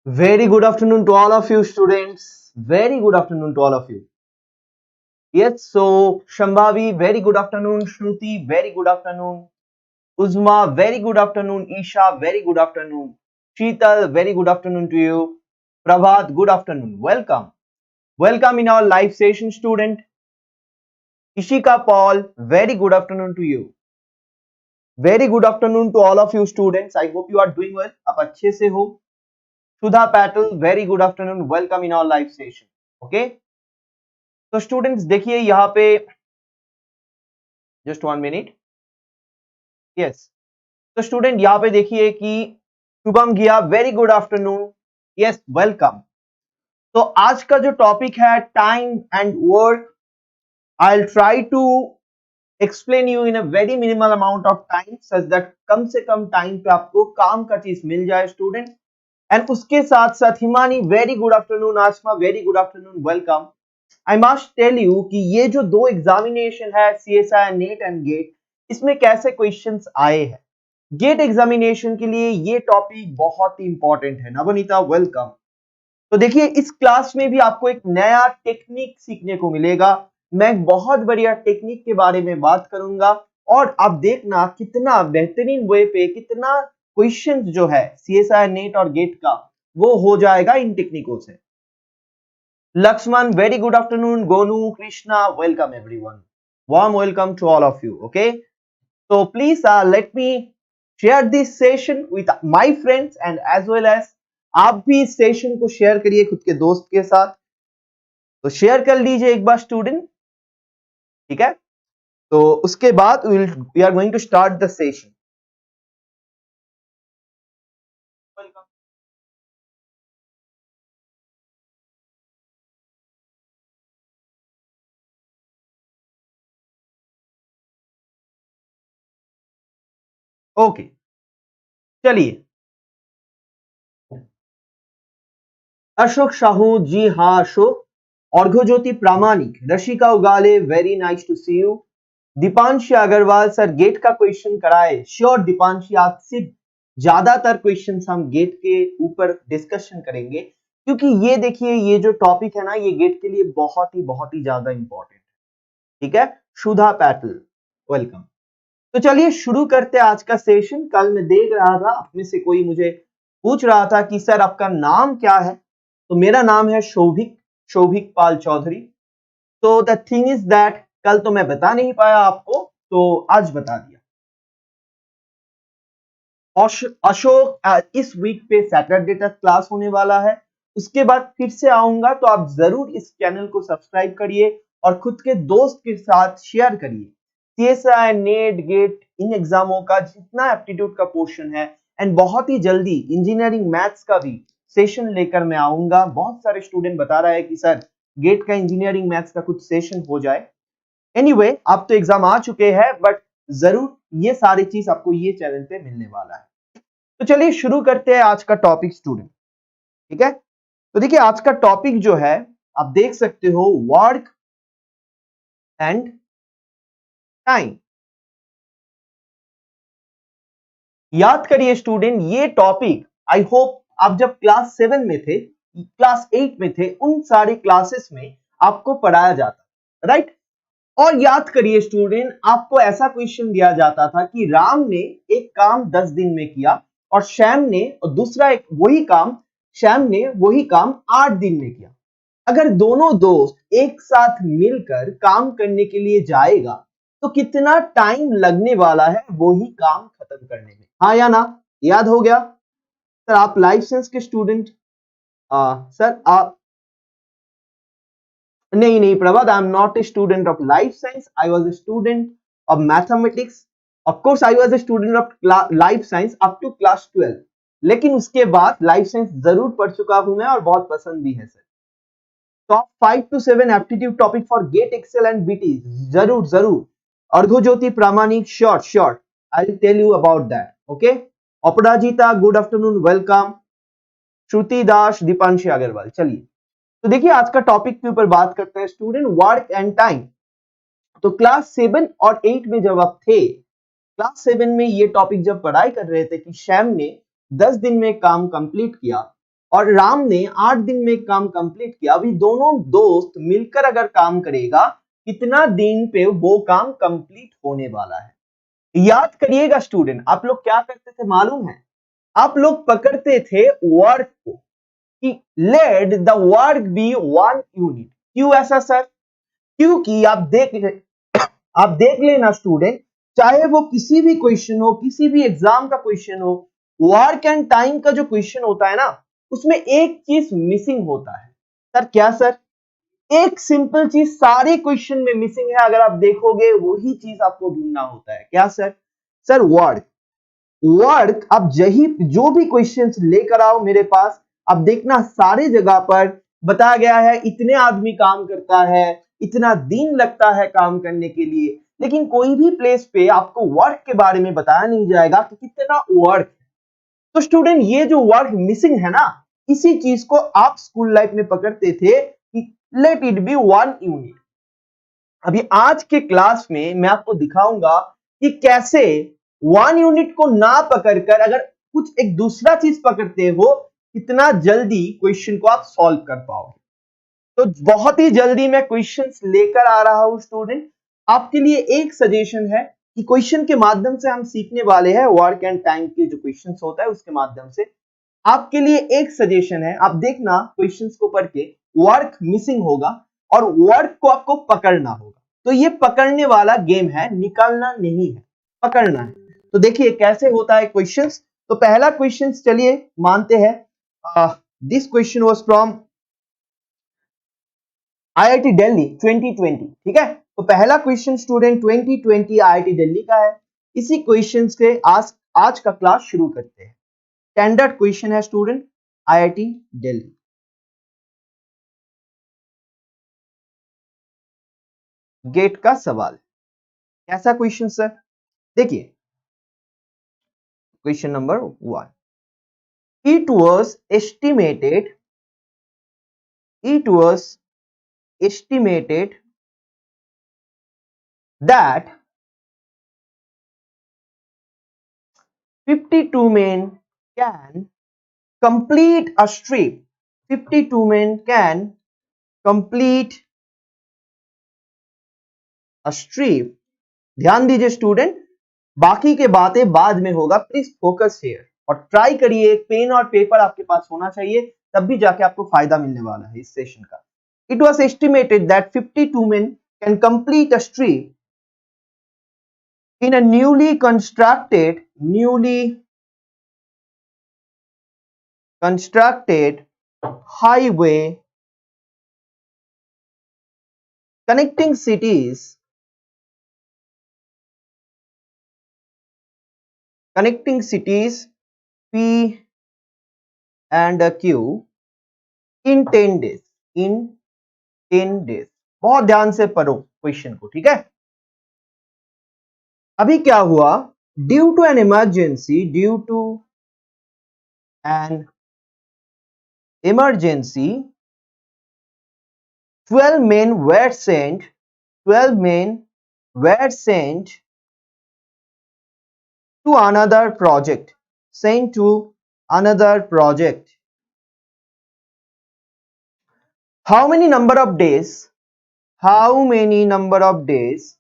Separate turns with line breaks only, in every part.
Very good afternoon to all of you students. Very good afternoon to all of you. Yes, so Shambhavi, very good afternoon. Shruti, very good afternoon. Uzma, very good afternoon. Isha, very good afternoon. Sheetal, very good afternoon to you. Prabhat, good afternoon. Welcome. Welcome in our live session, student. Ishika Paul, very good afternoon to you. Very good afternoon to all of you students. I hope you are doing well. आप अच्छे से हो. Sudha Patel, very good afternoon. Welcome in our live session. Okay. तो students देखिए यहाँ पे just 1 minute. Yes, तो student यहाँ पे देखिए कि शुभम गया, very good afternoon. Yes, welcome. तो आज का जो टॉपिक है time and work, I will try to explain you in a very minimal amount of time such that कम से कम टाइम पे आपको काम का चीज मिल जाए स्टूडेंट. एंड उसके साथ साथ Himani, very good afternoon. Asma, very good afternoon, welcome. I must tell you कि ये जो दो एग्जामिनेशन है सीएसआई नेट एंड गेट, इसमें कैसे क्वेश्चंस आए हैं. गेट एग्जामिनेशन के लिए ये टॉपिक बहुत ही इंपॉर्टेंट है. नवनीता, वेलकम. तो देखिए इस क्लास में भी आपको एक नया टेक्निक सीखने को मिलेगा. मैं एक बहुत बढ़िया टेक्निक के बारे में बात करूंगा और आप देखना कितना बेहतरीन वे पे कितना क्वेश्चंस जो है सीएसआई नेट और गेट का वो हो जाएगा इन टेक्निकों से. Lakshman, very good afternoon. Gonu, Krishna, welcome everyone. Warm welcome to all of you. Okay, so please let me share this session with my friends and as well as आप भी इस session को share करिए खुद के दोस्त के साथ. तो शेयर कर लीजिए एक बार स्टूडेंट, ठीक है. तो उसके बाद we are going to start the session. Okay, चलिए. अशोक साहू, जी हाँ Ashok. अर्घ्यज्योति Pramanik, Rashika Ugale, very nice to see you. Deepanshi Agarwal, sir GATE का क्वेश्चन कराए. श्योर दीपांशी, आपसे ज्यादातर क्वेश्चंस हम गेट के ऊपर डिस्कशन करेंगे क्योंकि ये देखिए ये जो टॉपिक है ना ये गेट के लिए बहुत ही ज्यादा इंपॉर्टेंट है. ठीक है. सुधा पैटल, वेलकम. तो चलिए शुरू करते हैं आज का सेशन. कल मैं देख रहा था आप में से कोई मुझे पूछ रहा था कि सर आपका नाम क्या है. तो मेरा नाम है शोभिक, शोभिक पाल चौधरी. तो द थिंग इज दैट कल तो मैं बता नहीं पाया आपको, तो आज बता दिया. अशोक, इस वीक पे सैटरडे तक क्लास होने वाला है. उसके बाद फिर से आऊंगा, तो आप जरूर इस चैनल को सब्सक्राइब करिए और खुद के दोस्त के साथ शेयर करिए. सीएसआई नेट गेट इन एग्जामों का जितना एप्टीट्यूड का पोर्शन है एंड बहुत ही जल्दी इंजीनियरिंग मैथ्स का भी सेशन लेकर मैं आऊंगा. बहुत सारे स्टूडेंट बता रहा है कि सर गेट का इंजीनियरिंग मैथ्स का कुछ सेशन हो जाए. एनीवे, आप तो एग्जाम आ चुके हैं बट जरूर ये सारी चीज आपको ये चैनल पे मिलने वाला है. तो चलिए शुरू करते हैं आज का टॉपिक स्टूडेंट. ठीक है. तो देखिए आज का टॉपिक जो है आप देख सकते हो, वर्क एंड टाइम. याद करिए स्टूडेंट, ये टॉपिक आई होप आप जब क्लास 7 में थे, क्लास 8 में थे, उन सारे क्लासेस में आपको पढ़ाया जाता, राइट. और याद करिए स्टूडेंट, आपको ऐसा क्वेश्चन दिया जाता था कि राम ने एक काम 10 दिन में किया और श्याम ने और दूसरा एक वही काम श्याम ने वही काम 8 दिन में किया. अगर दोनों दोस्त एक साथ मिलकर काम करने के लिए जाएगा तो कितना टाइम लगने वाला है वही काम खत्म करने में. हाँ या ना, याद हो गया. सर आप लाइफ साइंस के स्टूडेंट, सर आप नहीं Prabhat, I am not a student of life science. I was a student of mathematics. Of course I was a student of life science up to class 12, लेकिन उसके बाद life science जरूर पढ़ चुका हूं मैं और बहुत पसंद भी है sir. Top 5 to 7 aptitude topic for GATE XL and BT, जरूर जरूर. Arghyajyoti Pramanik, sure sure, I will tell you about that. Okay. Aparajita, good afternoon, welcome. Shruti Das, Deepanshi Agarwal. चलिए तो देखिए आज का टॉपिक के ऊपर बात करते हैं स्टूडेंट, वर्क एंड टाइम. तो क्लास 7 और 8 में जब आप थे, क्लास 7 में ये टॉपिक जब पढ़ाई कर रहे थे कि श्याम ने 10 दिन में काम कंप्लीट किया और राम ने 8 दिन में काम कंप्लीट किया। अभी दोनों दोस्त मिलकर अगर काम करेगा कितना दिन पे वो काम कंप्लीट होने वाला है। याद करिएगा स्टूडेंट, आप लोग क्या करते थे मालूम है? आप लोग पकड़ते थे वर्क को कि let the work be 1 unit. क्यों ऐसा सर? क्योंकि आप देख लेना स्टूडेंट, चाहे वो किसी भी क्वेश्चन हो, किसी भी एग्जाम का क्वेश्चन हो, वर्क एंड टाइम का जो क्वेश्चन होता है ना, उसमें एक चीज मिसिंग होता है। सर क्या सर? एक सिंपल चीज सारे क्वेश्चन में मिसिंग है, अगर आप देखोगे वही चीज आपको ढूंढना होता है। क्या सर? Sir work. वर्क आप जो भी क्वेश्चंस लेकर आओ मेरे पास, आप देखना सारे जगह पर बताया गया है इतने आदमी काम करता है, इतना दिन लगता है काम करने के लिए, लेकिन कोई भी प्लेस पे आपको वर्क के बारे में बताया नहीं जाएगा कि कितना वर्क है। तो स्टूडेंट ये जो वर्क मिसिंग है ना, इसी चीज को आप स्कूल लाइफ में पकड़ते थे कि लेट इट बी 1 यूनिट। अभी आज के क्लास में मैं आपको दिखाऊंगा कि कैसे 1 यूनिट को ना पकड़कर अगर कुछ एक दूसरा चीज पकड़ते हो, कितना जल्दी क्वेश्चन को आप सॉल्व कर पाओगे। तो बहुत ही जल्दी मैं क्वेश्चंस लेकर आ रहा हूं स्टूडेंट। आपके लिए एक सजेशन है कि क्वेश्चन के माध्यम से हम सीखने वाले हैं, वर्क एंड टाइम के जो क्वेश्चंस होता है उसके माध्यम से। आपके लिए एक सजेशन है, आप देखना क्वेश्चंस को पढ़ के वर्क मिसिंग होगा और वर्क को आपको पकड़ना होगा। तो ये पकड़ने वाला गेम है, निकालना नहीं है, पकड़ना है। तो देखिए कैसे होता है क्वेश्चंस। तो पहला क्वेश्चन चलिए मानते हैं, this question was from IIT Delhi 2020, ठीक है। तो पहला क्वेश्चन स्टूडेंट 2020 आईआईटी दिल्ली का है। इसी क्वेश्चन से आज का क्लास शुरू करते हैं। स्टैंडर्ड क्वेश्चन है स्टूडेंट, आईआईटी दिल्ली। गेट का सवाल। कैसा क्वेश्चन सर? देखिए question number 1, it was estimated that 52 men can complete a strip. 52 men can complete a strip. ध्यान दीजिए स्टूडेंट, बाकी के बातें बाद में होगा, प्लीज फोकस हियर और ट्राई करिए। पेन और पेपर आपके पास होना चाहिए, तब भी जाके आपको फायदा मिलने वाला है इस सेशन का। It was estimated that 52 men can complete a strip in a newly constructed highway connecting cities P and Q in 10 days. In 10 days. बहुत ध्यान से पढ़ो क्वेश्चन को, ठीक है। अभी क्या हुआ? Due to an emergency 12 men were sent 12 men were sent to another project. How many number of days how many number of days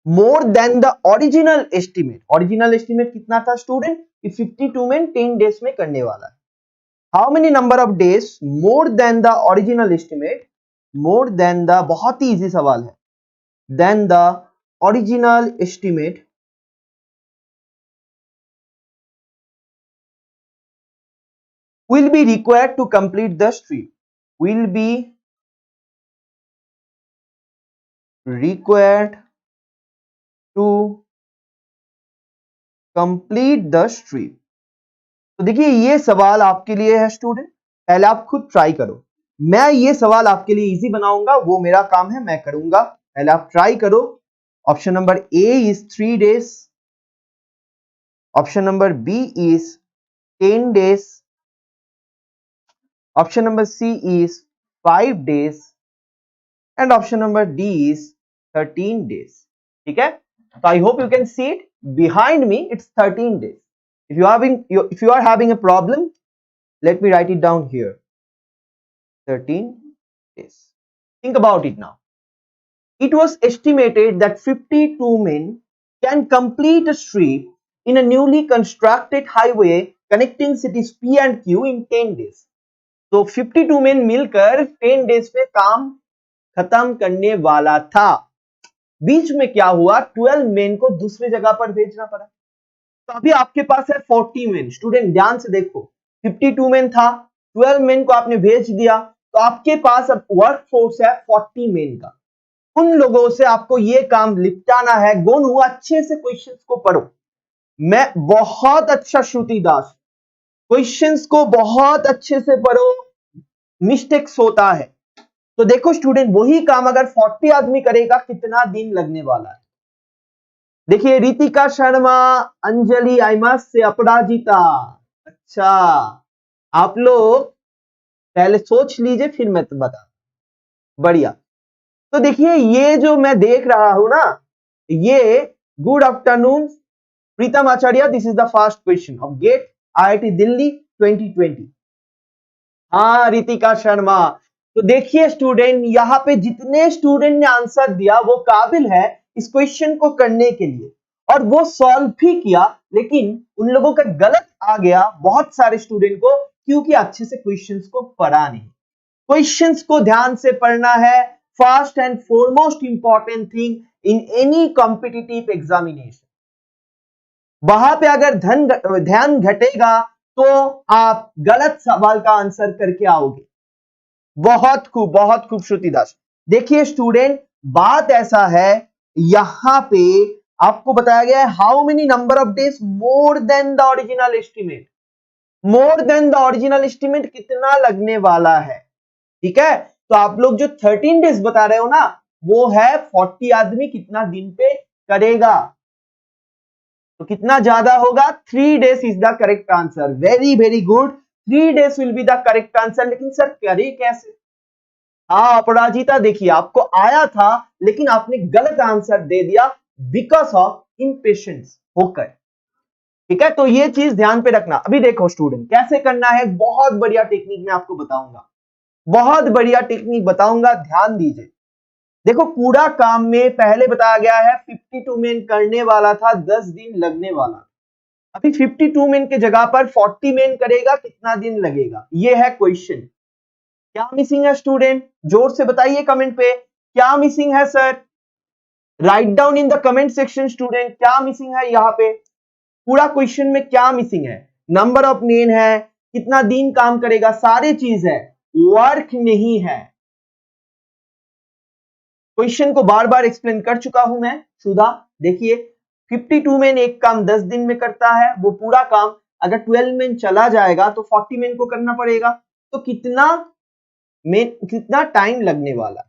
more than the original estimate कितना था स्टूडेंट? 52 में 10 days में करने वाला है। how many number of days more than the original estimate, बहुत ही easy सवाल है, than the original estimate will be required to complete the strip. Will be required to complete the strip. तो देखिए ये सवाल आपके लिए है स्टूडेंट, पहले आप खुद ट्राई करो। मैं ये सवाल आपके लिए इजी बनाऊंगा, वो मेरा काम है, मैं करूंगा। पहले आप ट्राई करो। Option number A is 3 days, option number B is 10 days, option number C is 5 days and option number D is 13 days। ठीक है, तो I hope you can see it behind me. It's 13 days. If you are having a problem, let me write it down here. 13 days. Think about it now. It was estimated that 52 men can complete a street in a newly constructed highway connecting cities P and Q in 10 days. तो 52 men मिलकर 10 days में काम खत्म करने वाला था. बीच में क्या हुआ, 12 men को दूसरे जगह पर भेजना पड़ा. तो अभी आपके पास है 40 men. स्टूडेंट ध्यान से देखो, 52 men था, 12 men को आपने भेज दिया, तो आपके पास अब वर्क फोर्स है 40 men का. उन लोगों से आपको ये काम निपटाना है. गोनू अच्छे से क्वेश्चंस को पढ़ो. मैं बहुत अच्छा श्रुति दास, क्वेश्चंस को बहुत अच्छे से पढ़ो, मिस्टेक्स होता है. तो देखो स्टूडेंट, वही काम अगर 40 आदमी करेगा कितना दिन लगने वाला है. देखिए, रितिका शर्मा, अंजलि आइमास से अपराजिता. अच्छा, आप लोग पहले सोच लीजिए फिर मैं बता. बढ़िया. तो देखिए, ये जो मैं देख रहा हूं ना, ये good afternoon Pritam Acharya, this is the first question of GATE IIT Delhi 2020. हाँ रितिका शर्मा. तो देखिए स्टूडेंट, यहाँ पे जितने स्टूडेंट ने आंसर दिया वो काबिल है इस क्वेश्चन को करने के लिए, और वो सॉल्व भी किया, लेकिन उन लोगों का गलत आ गया बहुत सारे स्टूडेंट को, क्योंकि अच्छे से क्वेश्चंस को पढ़ा नहीं. क्वेश्चंस को ध्यान से पढ़ना है, first and foremost important thing in any competitive examination. वहां पे अगर ध्यान घटेगा तो आप गलत सवाल का आंसर करके आओगे. बहुत खूब श्रुति दास. देखिए स्टूडेंट, बात ऐसा है, यहां पे आपको बताया गया है how many number of days more than the original estimate. More than the original estimate कितना लगने वाला है. ठीक है, तो आप लोग जो 13 डेज बता रहे हो ना, वो है 40 आदमी कितना दिन पे करेगा, तो कितना ज्यादा होगा. 3 days is the correct answer. Very very good, 3 days will be the correct answer. लेकिन सर करे कैसे. हाँ अपराजिता, देखिए आपको आया था लेकिन आपने गलत आंसर दे दिया बिकॉज ऑफ इम्पेशेंस होकर. ठीक है, तो ये चीज ध्यान पे रखना. अभी देखो स्टूडेंट, कैसे करना है, बहुत बढ़िया टेक्निक मैं आपको बताऊंगा, बहुत बढ़िया टेक्निक बताऊंगा, ध्यान दीजिए. देखो, पूरा काम में पहले बताया गया है 52 मेन करने वाला था, 10 दिन लगने वाला. अभी 52 मेन के जगह पर 40 मेन करेगा, कितना दिन लगेगा, ये है क्वेश्चन. क्या मिसिंग है स्टूडेंट, जोर से बताइए कमेंट पे, क्या मिसिंग है sir. Right down in the comment section student, क्या मिसिंग है यहाँ पे. पूरा क्वेश्चन में क्या मिसिंग है, नंबर ऑफ मेन है, कितना दिन काम करेगा, सारे चीज है, वर्क नहीं है. क्वेश्चन को बार बार एक्सप्लेन कर चुका हूं मैं सुधा. देखिए 52 मेन एक काम 10 दिन में करता है, वो पूरा काम अगर 12 मेन चला जाएगा तो 40 मेन को करना पड़ेगा, तो कितना टाइम लगने वाला.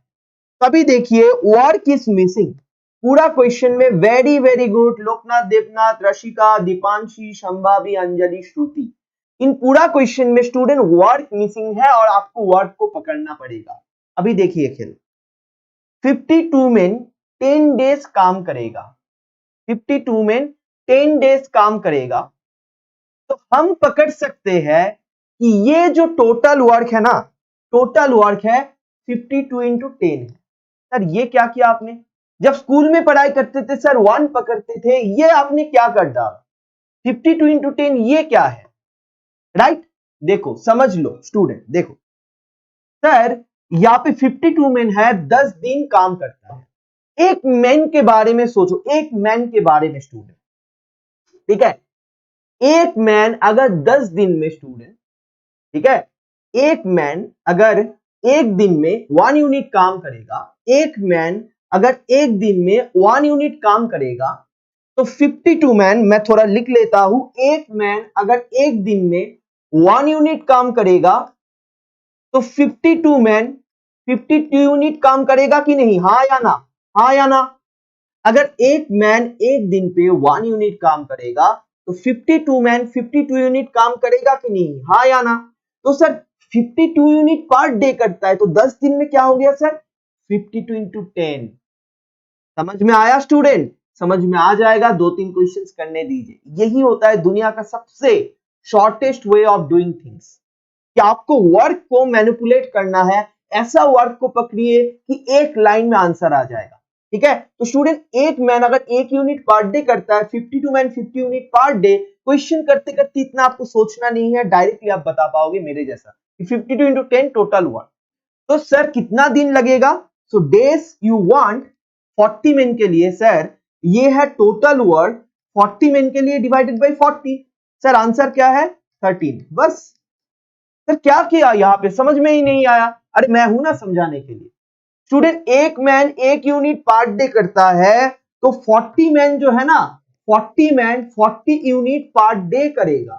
तभी देखिए वर्क इज मिसिंग पूरा क्वेश्चन में. Very very good Loknath, Devnath, Rashika, Deepanshi, Sambhavi, Anjali, Shruti, इन पूरा क्वेश्चन में स्टूडेंट वर्क मिसिंग है और आपको वर्क को पकड़ना पड़ेगा. अभी देखिए खेल, 52 में 10 डेज काम करेगा, 52 में 10 डेज काम करेगा, तो हम पकड़ सकते हैं कि ये जो टोटल वर्क है ना, टोटल वर्क है 52 इंटू 10 है. सर ये क्या किया आपने, जब स्कूल में पढ़ाई करते थे सर 1 पकड़ते थे, ये आपने क्या कर डाला, 52 इंटू 10 ये क्या है. राइट, देखो समझ लो स्टूडेंट, देखो सर यहाँ पे 52 मैन है, 10 दिन काम करता है. एक मैन के बारे में सोचो, एक मैन के बारे में स्टूडेंट. ठीक है, एक मैन अगर 10 दिन में स्टूडेंट, ठीक है, एक मैन अगर एक दिन में 1 यूनिट काम करेगा, एक मैन अगर एक दिन में 1 यूनिट काम करेगा, तो 52 मैन, मैं थोड़ा लिख लेता हूं, एक मैन अगर एक दिन में 1 यूनिट काम करेगा तो 52 मैन 52 यूनिट काम करेगा कि नहीं, हाँ या ना, हाँ या ना. अगर एक मैन एक दिन पे 1 यूनिट काम करेगा तो 52 मैन 52 यूनिट काम करेगा कि नहीं, हाँ या ना. तो सर 52 यूनिट पर डे करता है, तो 10 दिन में क्या हो गया सर, 52 इंटू 10. समझ में आया स्टूडेंट? समझ में आ जाएगा, 2-3 क्वेश्चंस करने दीजिए। यही होता है दुनिया का सबसे shortest way of doing things, कि आपको वर्क को मैनिपुलेट करना है, ऐसा वर्क को पकड़िए कि एक लाइन में आंसर आ जाएगा। ठीक है, तो स्टूडेंट एक मैन अगर 1 यूनिट पर डे करता है, 52 man 50 unit per day, question करते करते इतना आपको सोचना नहीं है, डायरेक्टली आप बता पाओगे मेरे जैसा कि 52 इंटू 10 टोटल वर्क। तो सर कितना दिन लगेगा? सो डेज यू वांट 40 मिनट के लिए, सर ये है टोटल वर्क 40 मिनट के लिए डिवाइडेड बाय 40। सर आंसर क्या है? 13। बस। सर क्या किया यहाँ पे, समझ में ही नहीं आया? अरे मैं हूं ना समझाने के लिए। स्टूडेंट एक मैन 1 यूनिट पर डे करता है, तो 40 मैन जो है ना, 40 मैन 40 यूनिट पर डे करेगा।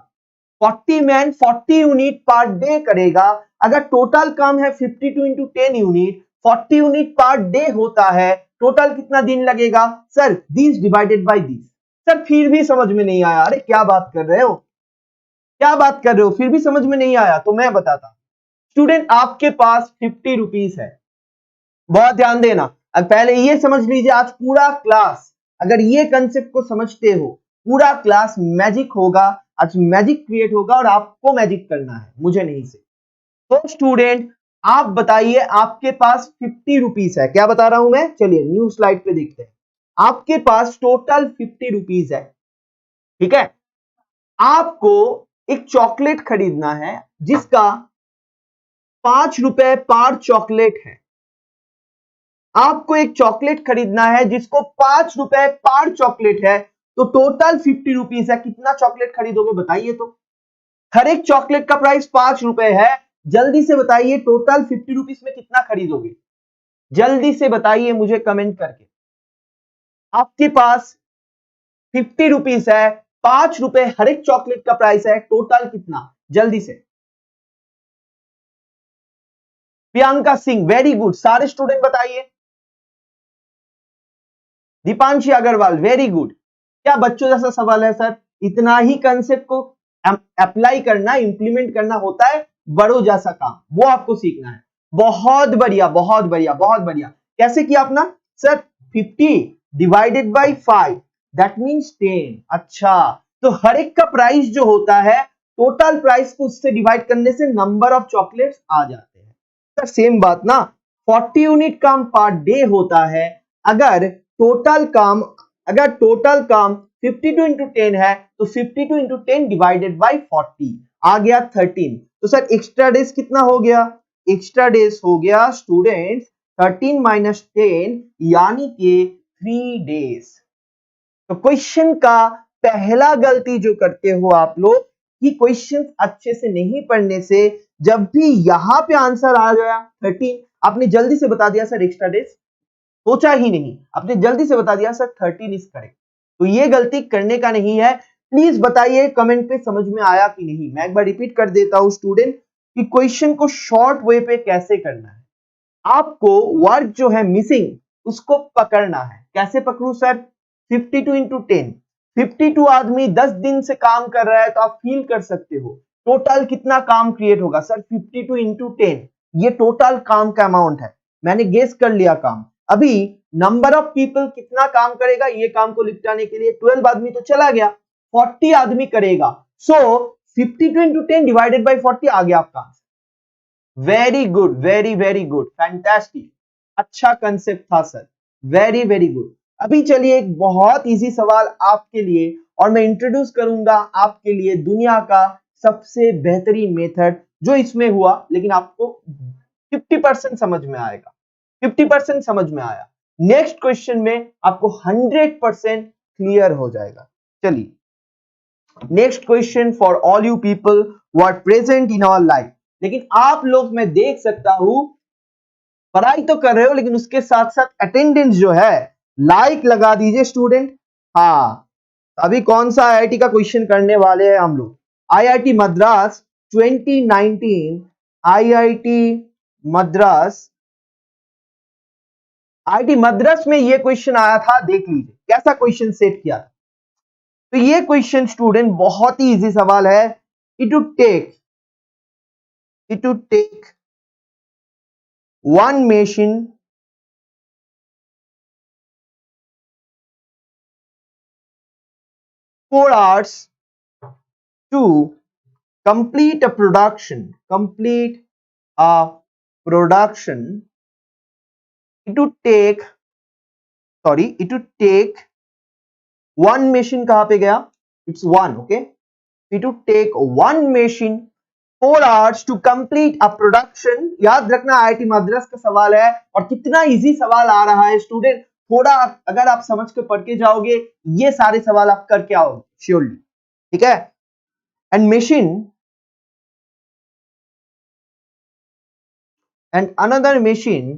40 मैन 40 यूनिट पर डे करेगा। अगर टोटल काम है 52 into 10 unit, 40 unit per day होता है, टोटल कितना दिन लगेगा? Sir this divided by this. Sir फिर भी समझ में नहीं आया? अरे क्या बात कर रहे हो, क्या बात कर रहे हो, फिर भी समझ में नहीं आया? तो मैं बताता हूं। स्टूडेंट आपके पास 50 रुपीज है, बहुत ध्यान देना। अब पहले ये समझ लीजिए, आज पूरा क्लास अगर ये कंसेप्ट को समझते हो, पूरा क्लास मैजिक होगा। आज मैजिक क्रिएट होगा और आपको मैजिक करना है, मुझे नहीं से। तो स्टूडेंट आप बताइए, आपके पास 50 रुपीज है, क्या बता रहा हूं मैं? चलिए न्यू स्लाइड पे देखते हैं। आपके पास टोटल 50 रुपीज है, ठीक है। आपको एक चॉकलेट खरीदना है जिसका 5 रुपए पर चॉकलेट है। आपको एक चॉकलेट खरीदना है जिसको 5 रुपए पर चॉकलेट है, तो टोटल 50 रुपीज है। कितना चॉकलेट खरीदोगे बताइए? तो हर एक चॉकलेट का प्राइस 5 रुपए है। जल्दी से बताइए टोटल 50 रुपीज में कितना खरीदोगे? जल्दी से बताइए मुझे कमेंट करके। आपके पास 50 रुपीज है, 5 रुपए हर एक चॉकलेट का प्राइस है, टोटल कितना? जल्दी से। प्रियंका सिंह, वेरी गुड, सारे स्टूडेंट बताइए। Deepanshi Agarwal, very good. क्या बच्चों जैसा सवाल है सर? इतना ही कंसेप्ट को अप्लाई करना, इंप्लीमेंट करना होता है बड़ों जैसा काम, वो आपको सीखना है। बहुत बढ़िया, बहुत बढ़िया, बहुत बढ़िया। कैसे किया अपना? Sir 50 divided by 5 that means 10। अच्छा, तो हर एक का प्राइस जो होता है, टोटल प्राइस को उससे डिवाइड करने से नंबर ऑफ चॉकलेट्स आ जाते हैं। सर सेम बात ना, 40 यूनिट काम पर डे होता है। अगर टोटल काम अगर टोटल काम 52 इंटू 10 है, तो 52 इंटू 10 डिवाइडेड बाई 40 आ गया 13। तो सर एक्स्ट्रा डेज कितना हो गया? एक्स्ट्रा डेज हो गया स्टूडेंट्स 13 माइनस 10 यानी कि 3 डेज। तो क्वेश्चन का पहला गलती जो करते हो आप लोग, कि क्वेश्चन अच्छे से नहीं पढ़ने से, जब भी यहां पे आंसर आ गया 13, आपने जल्दी से बता दिया सर एक्स्ट्रा डेज, सोचा ही नहीं, आपने जल्दी से बता दिया सर 13 इज करेक्ट। तो ये गलती करने का नहीं है। प्लीज बताइए कमेंट पे समझ में आया कि नहीं। मैं एक बार रिपीट कर देता हूं स्टूडेंट, कि क्वेश्चन को शॉर्ट वे पे कैसे करना है। आपको वर्ड जो है मिसिंग, उसको पकड़ना है। कैसे पकड़ू सर? 52 इंटू 10, 52 आदमी 10 दिन से काम कर रहा है, तो आप फील कर सकते हो टोटल कितना काम क्रिएट होगा। सर 52 इंटू 10 ये टोटल काम का अमाउंट है, मैंने गेस कर लिया काम। अभी नंबर ऑफ पीपल कितना काम करेगा ये काम को निपटाने के लिए? 12 आदमी तो चला गया, 40 आदमी करेगा। सो 52 इंटू 10 डिवाइडेड बाई 40 आ गया आपका answer. Very good, very very good, fantastic, अच्छा कंसेप्ट था सर, वेरी वेरी गुड। अभी चलिए एक बहुत इजी सवाल आपके लिए, और मैं इंट्रोड्यूस करूंगा आपके लिए दुनिया का सबसे बेहतरीन मेथड जो इसमें हुआ, लेकिन आपको 50% समझ में आएगा, 50% समझ में आया। नेक्स्ट क्वेश्चन में आपको 100% क्लियर हो जाएगा। चलिए next question for all you people who are present in our life. लेकिन आप लोग, मैं देख सकता हूं पढ़ाई तो कर रहे हो, लेकिन उसके साथ साथ अटेंडेंस जो है लाइक लगा दीजिए स्टूडेंट। हाँ, अभी कौन सा आईआईटी का क्वेश्चन करने वाले हैं हम लोग? IIT Madras 2019, IIT Madras, IIT Madras में ये क्वेश्चन आया था, देख लीजिए कैसा क्वेश्चन सेट किया था। तो ये क्वेश्चन स्टूडेंट बहुत ही इजी सवाल है। It would take one machine 4 hours to complete a production, it would take one machine. कहां पे गया? It's one, okay? It would take one machine 4 hours to complete a production. याद रखना IIT Madras का सवाल है और कितना इजी सवाल आ रहा है स्टूडेंट। थोड़ा अगर आप समझ के पढ़ के जाओगे ये सारे सवाल आप करके आओगे श्योरली, ठीक है। And another machine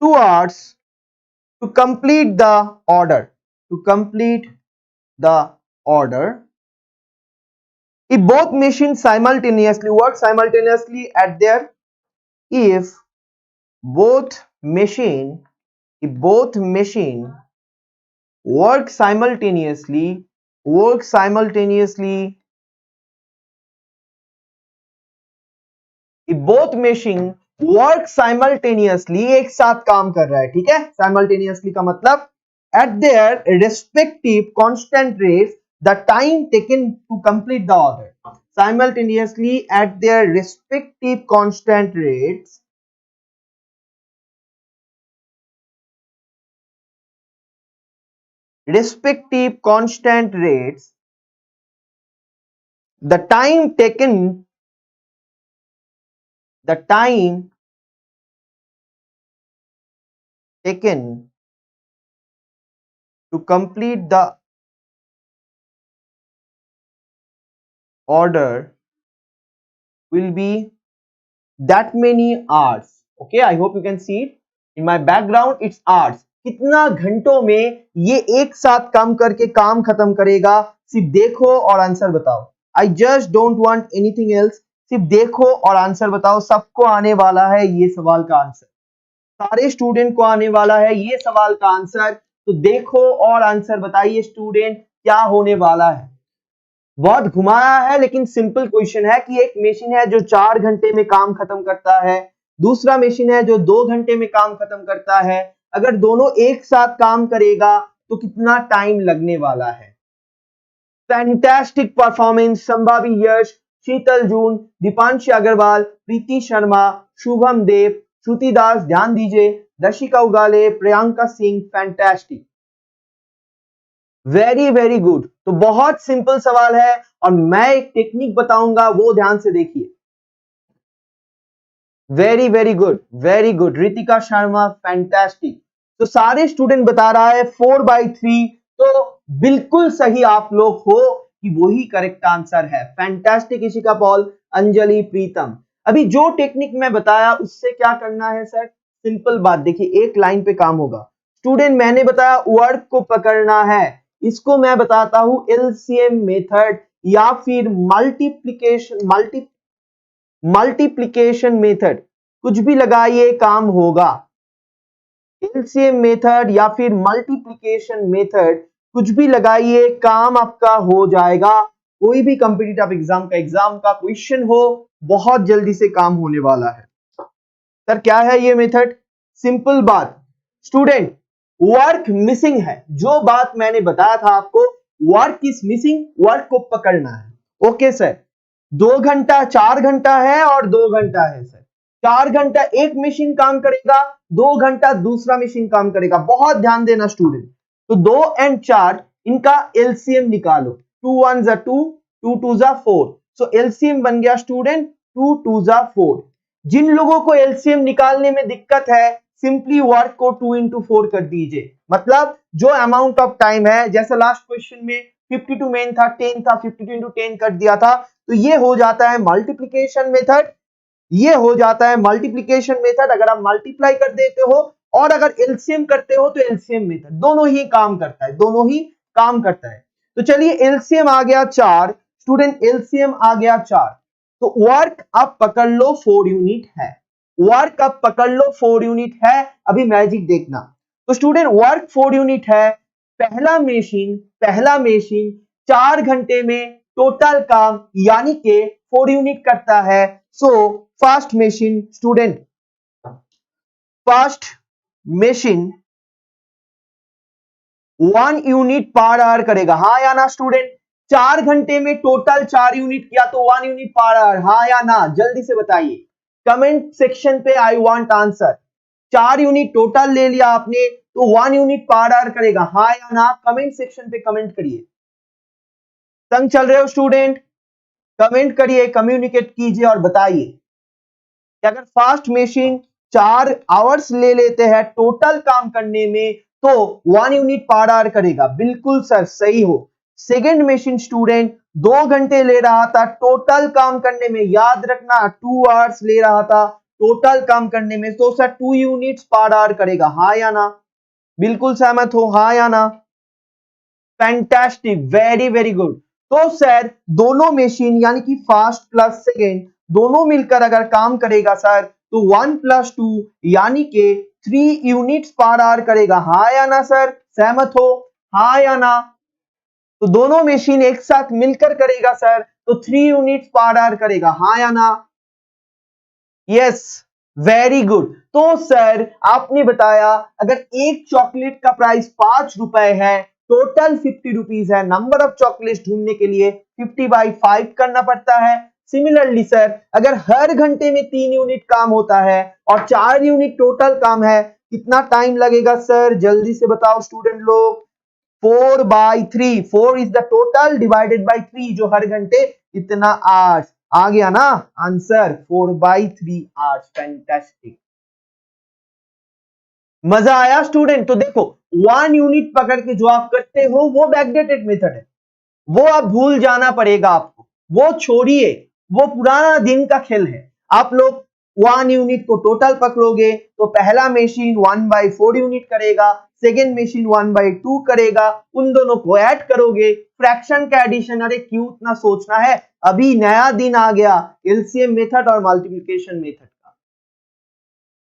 2 hours to complete the order, if both machines simultaneously work at their if both machine work simultaneously if both machine work simultaneously, एक साथ काम कर रहा है, ठीक है। simultaneously का मतलब at their respective constant rates the time taken to complete the order, simultaneously at their respective constant rates the time taken to complete the order will be that many hours. Okay, I hope you can see it in my background. It's hours. कितना घंटों में ये एक साथ काम करके काम खत्म करेगा, सिर्फ देखो और आंसर बताओ। I just don't want anything else. सिर्फ देखो और आंसर बताओ। सबको आने वाला है ये सवाल का आंसर, सारे स्टूडेंट को आने वाला है ये सवाल का आंसर। तो देखो और आंसर बताइए स्टूडेंट क्या होने वाला है। बहुत घुमाया है लेकिन सिंपल क्वेश्चन है कि एक मशीन है जो 4 घंटे में काम खत्म करता है, दूसरा मशीन है जो 2 घंटे में काम खत्म करता है। अगर दोनों एक साथ काम करेगा तो कितना टाइम लगने वाला है। फैंटास्टिक परफॉर्मेंस, संभावी यश, शीतल जून, दीपांशी अग्रवाल, प्रीति शर्मा, शुभम देव, श्रुति दास, ध्यान दीजिए, दर्शिका उगाले, Priyanka Singh, fantastic, very very good. तो बहुत सिंपल सवाल है और मैं एक टेक्निक बताऊंगा वो ध्यान से देखिए। Very very good Ritika Sharma, fantastic. तो सारे स्टूडेंट बता रहा है 4/3, तो बिल्कुल सही आप लोग हो कि वही करेक्ट आंसर है। फैंटास्टिक इशिका पॉल, अंजलि, प्रीतम। अभी जो टेक्निक मैं बताया उससे क्या करना है सर, सिंपल बात देखिए, एक लाइन पे काम होगा। स्टूडेंट मैंने बताया वर्क को पकड़ना है, इसको मैं बताता हूं एलसीएम मेथड या फिर मल्टीप्लिकेशन मेथड, कुछ भी लगाइए काम होगा। एलसीएम मेथड या फिर मल्टीप्लिकेशन मेथड कुछ भी लगाइए काम आपका हो जाएगा। कोई भी कॉम्पिटिटिव एग्जाम का क्वेश्चन हो बहुत जल्दी से काम होने वाला है। सर क्या है ये मेथड? सिंपल बात स्टूडेंट, वर्क मिसिंग है, जो बात मैंने बताया था आपको, वर्क इज मिसिंग, वर्क को पकड़ना है। ओके सर, 2 घंटा 4 घंटा है और 2 घंटा है सर। 4 घंटा एक मशीन काम करेगा, 2 घंटा दूसरा मशीन काम करेगा। बहुत ध्यान देना स्टूडेंट। तो 2 और 4 इनका एलसीएम निकालो, 2 1 जा 2, 2 2 जा 4। सो एलसीएम बन गया स्टूडेंट 2 2 जा 4। जिन लोगों को एलसीएम निकालने में दिक्कत है सिंपली वर्क को 2 into 4 कर दीजिए। मतलब जो अमाउंट ऑफ टाइम है, जैसे लास्ट क्वेश्चन में 52 मेन था, 10 था, 52 into 10 कर दिया था, तो ये हो जाता है मल्टीप्लिकेशन मेथड। ये हो जाता है मल्टीप्लिकेशन मेथड। अगर आप मल्टीप्लाई कर देते हो और अगर एलसीएम करते हो तो एलसीएम मेथड, दोनों ही काम करता है। तो चलिए एलसीएम आ गया 4 स्टूडेंट, एलसीएम आ गया 4। तो वर्क आप पकड़ लो 4 यूनिट है, वर्क आप पकड़ लो 4 यूनिट है। अभी मैजिक देखना। तो स्टूडेंट वर्क 4 यूनिट है, पहला मशीन 4 घंटे में टोटल काम यानी के 4 यूनिट करता है। So first machine student, first machine 1 unit per hour करेगा, हाँ या ना स्टूडेंट? 4 घंटे में टोटल 4 यूनिट किया तो 1 यूनिट पर आवर, हाँ या ना? जल्दी से बताइए कमेंट सेक्शन पे, I want answer. 4 unit total ले लिया आपने तो 1 यूनिट पर आवर करेगा, हाँ या ना? कमेंट सेक्शन पे कमेंट करिए। संग चल रहे हो स्टूडेंट? कमेंट करिए, कम्युनिकेट कीजिए और बताइए कि अगर फास्ट मशीन 4 आवर्स ले लेते हैं टोटल काम करने में तो 1 यूनिट पर आवर करेगा। बिल्कुल सर, सही हो। सेकेंड मशीन स्टूडेंट 2 घंटे ले रहा था टोटल काम करने में, याद रखना 2 आवर्स ले रहा था टोटल काम करने में, तो सर 2 यूनिट्स पर आवर करेगा, हाँ या ना? बिल्कुल सहमत हो, हाँ या ना? Fantastic, very very good. तो सर दोनों मशीन यानी कि फास्ट प्लस सेकेंड दोनों मिलकर अगर काम करेगा सर तो 1 + 2 यानी कि 3 यूनिट्स पर आवर करेगा, हाँ या ना सर? सहमत हो, हाँ या ना? तो दोनों मशीन एक साथ मिलकर करेगा सर तो 3 यूनिट्स पर आवर करेगा, हाँ या ना? Yes, very good. तो सर आपने बताया अगर एक चॉकलेट का प्राइस 5 रुपए है, टोटल 50 रुपीज है, नंबर ऑफ चॉकलेट ढूंढने के लिए 50/5 करना पड़ता है। सिमिलरली सर अगर हर घंटे में 3 यूनिट काम होता है और 4 यूनिट टोटल काम है, कितना टाइम लगेगा सर? जल्दी से बताओ स्टूडेंट लोग। 4/3, 4 is the total divided by 3 जो हर घंटे इतना आवर्स। आ गया ना आंसर? 4/3 आवर्स। फैंटास्टिक, मजा आया स्टूडेंट? तो देखो 1 यूनिट पकड़ के जो आप करते हो वो बैकडेटेड मेथड है, वो अब भूल जाना पड़ेगा आपको, वो छोड़िए, वो पुराना दिन का खेल है। आप लोग 1 यूनिट को टोटल पकड़ोगे तो पहला मशीन 1/4 यूनिट करेगा, सेकेंड मशीन 1/2 करेगा, उन दोनों को ऐड करोगे, फ्रैक्शन का एडिशन। अरे क्यों इतना सोचना है, अभी नया दिन आ गया एलसीएम मेथड और मल्टीप्लिकेशन मेथड का।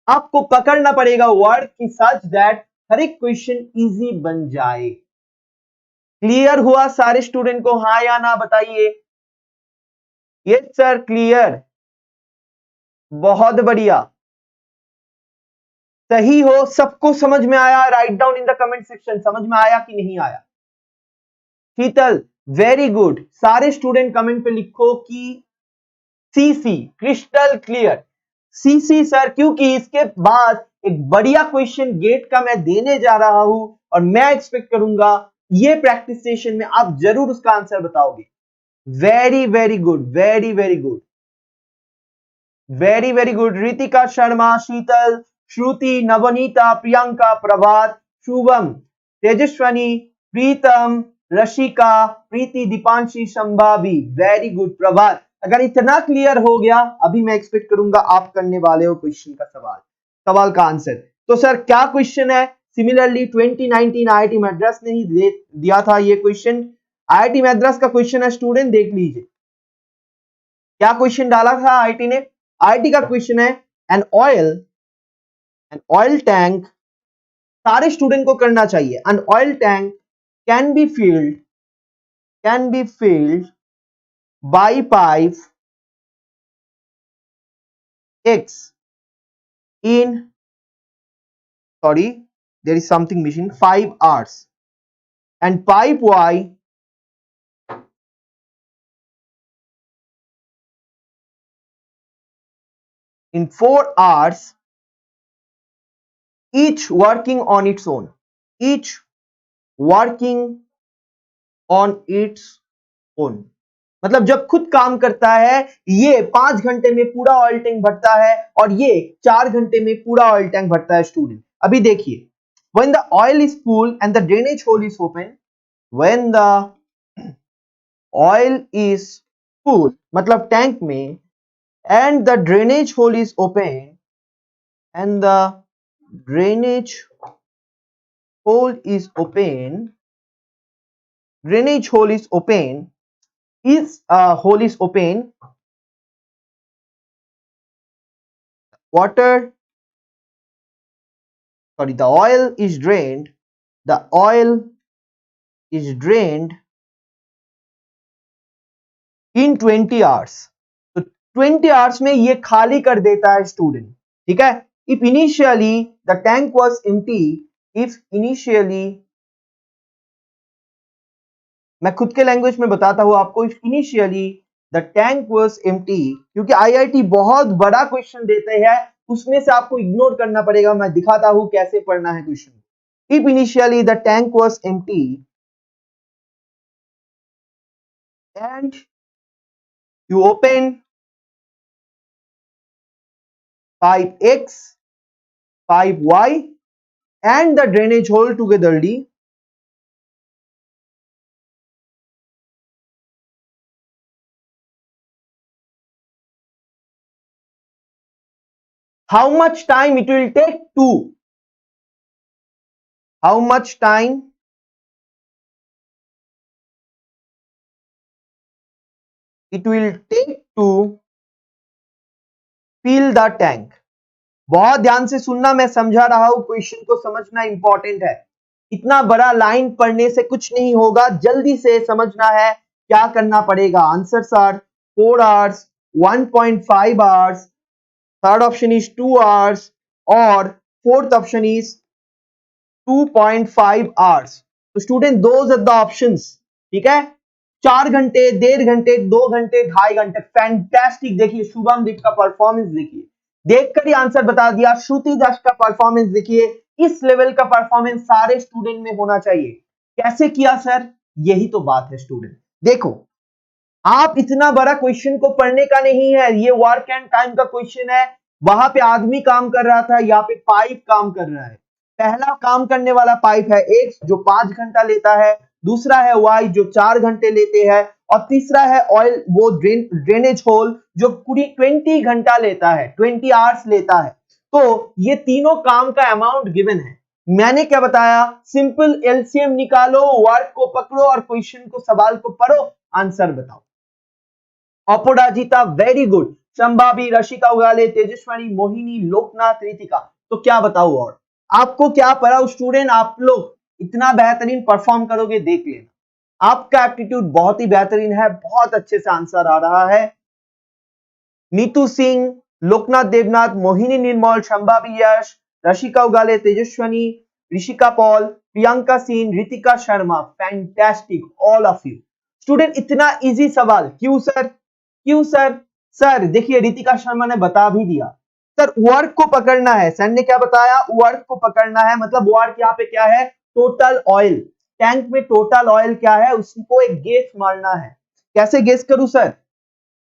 आपको पकड़ना पड़ेगा वर्ड की सच दैट हर एक क्वेश्चन इजी बन जाए। क्लियर हुआ सारे स्टूडेंट को, हाँ या ना बताइए? यस सर, क्लियर, बहुत बढ़िया, सही हो, सबको समझ में आया? Right down in the comment section, समझ में आया कि नहीं आया? शीतल, वेरी गुड। सारे स्टूडेंट कमेंट पे लिखो कि CC, crystal clear. CC sir, क्योंकि इसके बाद एक बढ़िया क्वेश्चन गेट का मैं देने जा रहा हूं और मैं एक्सपेक्ट करूंगा ये प्रैक्टिस सेशन में आप जरूर उसका आंसर बताओगे। Very very good, very very good, very very good. Ritika Sharma, Sheetal, Shruti, Navneeta, Priyanka, Prabhat, Shubham, Tejaswini, Pritam, Rashika, Preeti, Deepanshi, Sambhavi, very good. Prabhat, अगर इतना क्लियर हो गया अभी मैं एक्सपेक्ट करूंगा आप करने वाले हो क्वेश्चन का सवाल का आंसर। तो सर क्या क्वेश्चन है? सिमिलरली 2019 आईआईटी मद्रास ने ही दिया था ये क्वेश्चन। आईआईटी मद्रास का क्वेश्चन है स्टूडेंट, देख लीजिए क्या क्वेश्चन डाला था आईआईटी ने। आईआईटी का क्वेश्चन है एन ऑयल टैंक, सारे स्टूडेंट को करना चाहिए। An oil tank can be filled by pipe X in, sorry, there is something missing, 5 hours, and pipe Y in 4 hours, each working on its own, each working on its own। मतलब जब खुद काम करता है ये 5 घंटे में पूरा ऑयल टैंक भरता है और ये 4 घंटे में पूरा ऑयल टैंक भरता है स्टूडेंट। अभी देखिए, when the oil is full and the drainage hole is open, when the oil is full मतलब टैंक में, and the drainage hole is open, and the drainage hole is open, drainage hole is open, hole is open, water, sorry, the oil is drained, the oil is drained in 20 hours। तो 20 hours में ये खाली कर देता है student, ठीक है। if initially the tank was empty मैं खुद के लैंग्वेज में बताता हूं आपको। Initially the tank was empty, क्योंकि आईआईटी बहुत बड़ा क्वेश्चन देते हैं, उसमें से आपको इग्नोर करना पड़ेगा। मैं दिखाता हूं कैसे पढ़ना है question. If initially the tank was empty and you open pipe X, pipe Y and the drainage hole togetherly, how much time it will take to, how much time it will take to fill the tank। बहुत ध्यान से सुनना, मैं समझा रहा हूं, question को समझना इंपॉर्टेंट है। इतना बड़ा लाइन पढ़ने से कुछ नहीं होगा, जल्दी से समझना है क्या करना पड़ेगा। Answers are 4 hours, 1.5 hours, third option is 2 hours और फोर्थ ऑप्शन इज 2.5 आवर्स। तो student those are the options, ठीक है। 4 घंटे, 1.5 घंटे, 2 घंटे, 2.5 घंटे। फैंटास्टिक। देखिए शुभम देव का परफॉर्मेंस देखिए, देखकर ही आंसर बता दिया। श्रुति दास का परफॉर्मेंस देखिए, इस लेवल का परफॉर्मेंस सारे स्टूडेंट में होना चाहिए। कैसे किया सर? यही तो बात है स्टूडेंट। देखो, आप इतना बड़ा क्वेश्चन को पढ़ने का नहीं है, ये वर्क एंड टाइम का क्वेश्चन है। वहां पे आदमी काम कर रहा था, यहाँ पे पाइप काम कर रहा है। पहला काम करने वाला पाइप है एक्स जो 5 घंटा लेता है, दूसरा है वाई जो 4 घंटे लेते हैं, और तीसरा है ऑयल वो ड्रेनेज होल जो पूरी 20 घंटा लेता है, 20 आवर्स लेता है। तो ये तीनों काम का अमाउंट गिवन है। मैंने क्या बताया? सिंपल एलसीएम निकालो, वर्क को पकड़ो और क्वेश्चन को, सवाल को पढ़ो, आंसर बताओ। अपराजिता वेरी गुड, संभावी, रशिका उगाले, तेजस्वनी, मोहिनी, लोकनाथ, रितिका। तो क्या बताओ और आपको क्या पढ़ा स्टूडेंट? आप लोग इतना बेहतरीन परफॉर्म करोगे, देख लेना। आपका एप्टीट्यूड बहुत ही बेहतरीन है, बहुत अच्छे से आंसर आ रहा है। नीतू सिंह, लोकनाथ देवनाथ, मोहिनी निर्मल, संभावी यश, रशिका उगाले, Tejaswini, Rishika Paul, Priyanka Singh, Ritika Sharma. Fantastic all of you student. इतना इजी सवाल क्यों सर? क्यों सर? सर देखिए, रितिका शर्मा ने बता भी दिया सर, वर्क को पकड़ना है। सर ने क्या बताया? वर्क को पकड़ना है, मतलब वर्क यहाँ पे क्या है? Total oil. टैंक में टोटल ऑयल क्या है, उसको एक गेस मारना है। कैसे गेस करूं सर?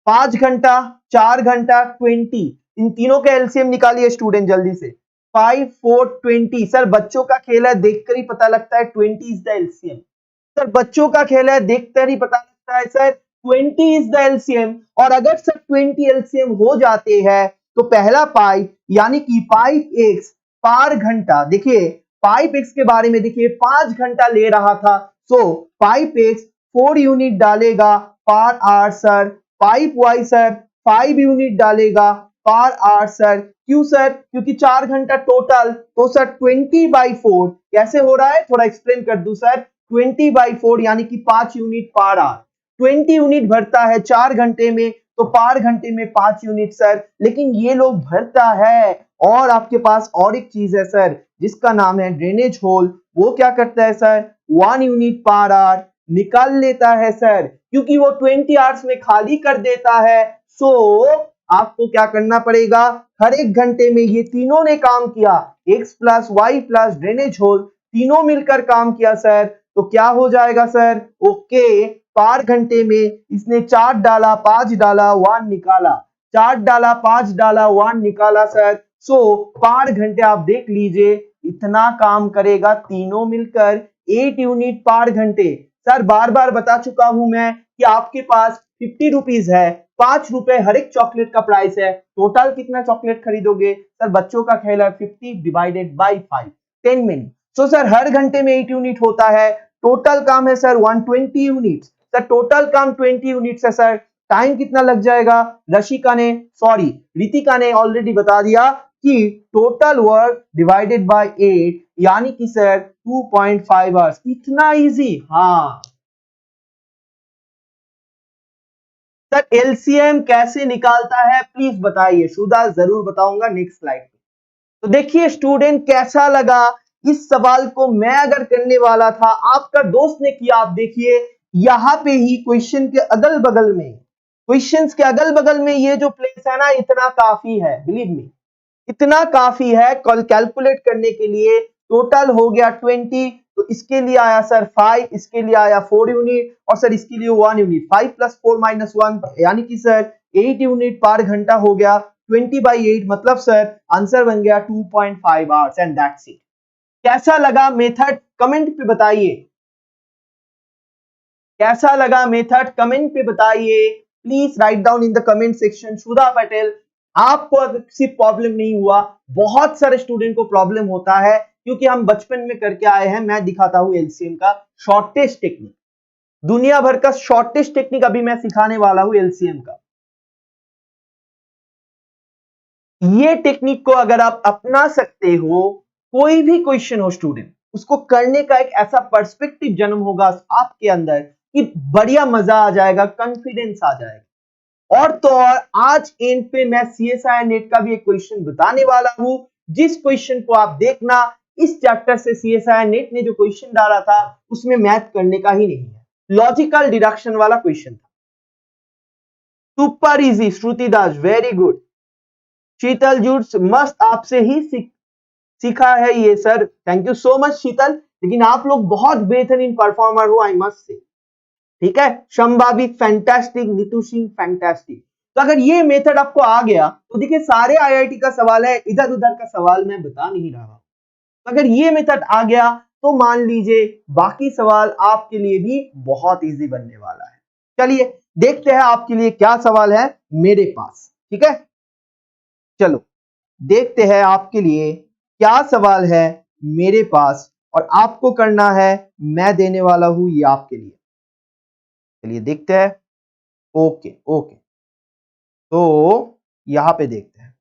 5 घंटा, 4 घंटा, 20, इन तीनों का एलसीएम निकालिए स्टूडेंट जल्दी से। 5, 4, 20। सर बच्चों का खेल है, देखकर ही पता लगता है 20 इज द एलसीएम। सर बच्चों का खेल है, देखकर ही पता लगता है सर 20 इज द एलसीएम। और अगर सर 20 एलसीएम हो जाते हैं तो पहला पाइप यानी कि पाइप एक्स पर घंटा, देखिए पाइप एक्स के बारे में देखिए, 5 घंटा ले रहा था, सो पाइप एक्स 4 यूनिट डालेगा per hour sir. Pipe Y sir 5 unit डालेगा पर आवर सर। क्यों सर? क्योंकि 4 घंटा टोटल, तो सर 20/4 कैसे हो रहा है, थोड़ा एक्सप्लेन कर दूं सर। 20/4 यानी कि 5 यूनिट पर आवर। 20 यूनिट भरता है 4 घंटे में, तो पर घंटे में 5 यूनिट सर। लेकिन ये लोग भरता है, और आपके पास और एक चीज है सर जिसका नाम है ड्रेनेज होल। वो क्या करता है सर? 1 यूनिट पर आवर निकाल लेता है सर, क्योंकि वो 20 आवर्स में खाली कर देता है। सो आपको क्या करना पड़ेगा? हर एक घंटे में ये तीनों ने काम किया, X plus Y plus drainage hole, तीनों मिलकर काम किया सर। तो क्या हो जाएगा सर? ओके, पर घंटे में इसने 4 डाला, 5 डाला, 1 निकाला, 4 डाला, 5 डाला, 1 निकाला सर। सो पर घंटे आप देख लीजिए इतना काम करेगा तीनों मिलकर, 8 यूनिट पर घंटे। सर बार बार बता चुका हूं मैं कि आपके पास 50 रुपीज है, 5 रुपए हर एक चॉकलेट का प्राइस है। टोटल कितना चॉकलेट खरीदोगे सर? बच्चों का खेल है, 50 divided by 5, 10 minute. So sir हर घंटे में 8 यूनिट होता है, टोटल काम है सर 120 यूनिट। सर टोटल काम 20 यूनिट है सर। टाइम कितना लग जाएगा? रितिका ने ऑलरेडी बता दिया कि टोटल वर्क डिवाइडेड बाय 8 यानी कि सर 2.5 आवर्स। इतना इजी? हाँ सर। एलसीएम कैसे निकालता है प्लीज बताइए। सुधा जरूर बताऊंगा नेक्स्ट स्लाइड पे। तो देखिए स्टूडेंट, कैसा लगा इस सवाल को? मैं अगर करने वाला था, आपका दोस्त ने किया, आप देखिए यहां पे ही क्वेश्चन के अगल बगल में, क्वेश्चंस के अगल बगल में ये जो प्लेस है ना, इतना काफी है, बिलीव मी, इतना काफी है कैलकुलेट करने के लिए। टोटल हो गया 20, तो इसके लिए आया सर 5, इसके लिए आया 4 यूनिट, और सर इसके लिए 1 यूनिट। 5 + 4 - 1 यानी कि सर 8 यूनिट पर घंटा हो गया। 20/8 मतलब सर आंसर बन गया 2.5 आवर्स, एंड दैट्स इट। कैसा लगा मेथड कमेंट पे बताइए, कैसा लगा मेथड कमेंट पे बताइए। Please write down in the comment section. Sudha Patel, आपको अगर किसी प्रॉब्लम नहीं हुआ, बहुत सारे स्टूडेंट को प्रॉब्लम होता है, क्योंकि हम बचपन में करके आए हैं। मैं दिखाता हूं एलसीएम का शॉर्टेस्ट टेक्निक, दुनिया भर का शॉर्टेस्ट टेक्निक अभी मैं सिखाने वाला हूं एलसीएम का। ये टेक्निक को अगर आप अपना सकते हो, कोई भी क्वेश्चन हो स्टूडेंट, उसको करने का एक ऐसा पर्सपेक्टिव जन्म होगा आपके अंदर कि बढ़िया मजा आ जाएगा, कॉन्फिडेंस आ जाएगा। और तो और आज एंड पे मैं सीएसआई नेट का भी एक क्वेश्चन बताने वाला हूं, जिस क्वेश्चन को आप देखना, इस चैप्टर से सीएसआई नेट ने जो क्वेश्चन डाला था उसमें मैथ करने का ही नहीं है, लॉजिकल डिडक्शन वाला क्वेश्चन था। Super easy, Shruti Das very good. Sheetal जूट्स मस्त, आपसे ही सीखा है ये sir, thank you so much Sheetal, लेकिन आप लोग बहुत बेहतरीन परफॉर्मर हो, आई मस्ट से। ठीक है, शंभावी फैंटास्टिक, नीतू सिंह फैंटास्टिक। तो अगर ये मेथड आपको आ गया तो देखिए सारे आईआईटी का सवाल है, इधर उधर का सवाल मैं बता नहीं रहा। अगर ये मेथड आ गया तो मान लीजिए बाकी सवाल आपके लिए भी बहुत इजी बनने वाला है। चलिए देखते हैं आपके लिए क्या सवाल है मेरे पास। ठीक है, चलो देखते हैं आपके लिए क्या सवाल है मेरे पास, और आपको करना है, मैं देने वाला हूं ये आपके लिए। चलिए देखते हैं। ओके ओके, तो यहां पे देखते हैं।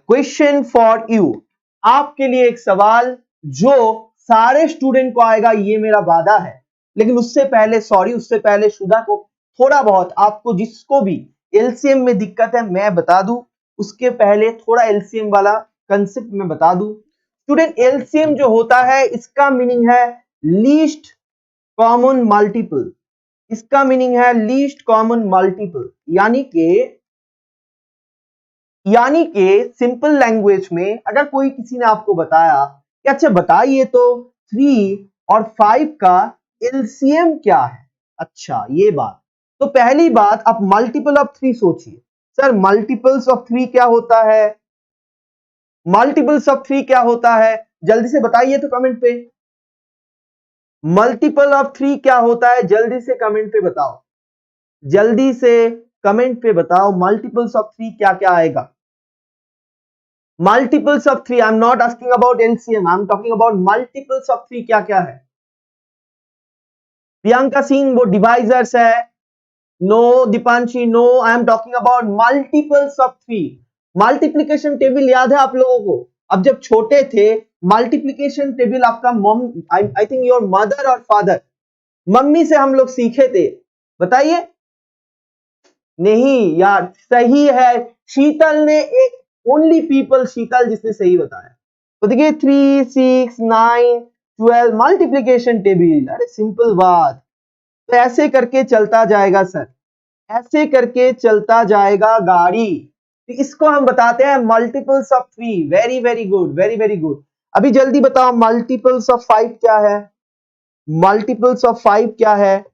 क्वेश्चन फॉर यू, आपके लिए एक सवाल जो सारे स्टूडेंट को आएगा, ये मेरा वादा है। लेकिन उससे पहले सॉरी, उससे पहले सुधा को थोड़ा बहुत, आपको जिसको भी एलसीएम में दिक्कत है मैं बता दूं, उसके पहले थोड़ा एलसीएम वाला कंसेप्ट में बता दूं। स्टूडेंट, एलसीएम जो होता है इसका मीनिंग है लीस्ट कॉमन मल्टीपल, इसका मीनिंग है लीस्ट कॉमन मल्टीपल, यानी कि सिंपल लैंग्वेज में अगर कोई किसी ने आपको बताया कि अच्छा बताइए तो 3 और 5 का एलसीएम क्या है, अच्छा ये बात, तो पहली बात आप मल्टीपल ऑफ 3 सोचिए। सर मल्टीपल्स ऑफ 3 क्या होता है, मल्टीपल्स ऑफ 3 क्या होता है, जल्दी से बताइए तो कमेंट पे। मल्टीपल ऑफ 3 क्या होता है, जल्दी से कमेंट पे बताओ, जल्दी से कमेंट पे बताओ, मल्टीपल्स ऑफ 3 क्या क्या आएगा। Multiples of 3, I am not asking about LCM, I am talking about multiples of 3 क्या क्या है। प्रियंका सिंह वो डिवाइजर्स है, no Deepanshi no, I am talking about multiples of 3। Multiplication table याद है आप लोगों को, अब जब छोटे थे मल्टीप्लिकेशन टेबल आपका मम, आई थिंक योर मदर और फादर, मम्मी से हम लोग सीखे थे, बताइए। नहीं यार, सही है, शीतल ने एक ओनली पीपल शीतल जिसने सही बताया। तो देखिए 3, 6, 9, 12 मल्टीप्लिकेशन टेबल, अरे सिंपल बात। तो ऐसे करके चलता जाएगा सर, ऐसे करके चलता जाएगा गाड़ी। तो इसको हम बताते हैं multiples of 3। Very very good, very very good. अभी जल्दी बताओ मल्टीपल्स ऑफ 5 क्या है, मल्टीपल्स ऑफ 5 क्या है,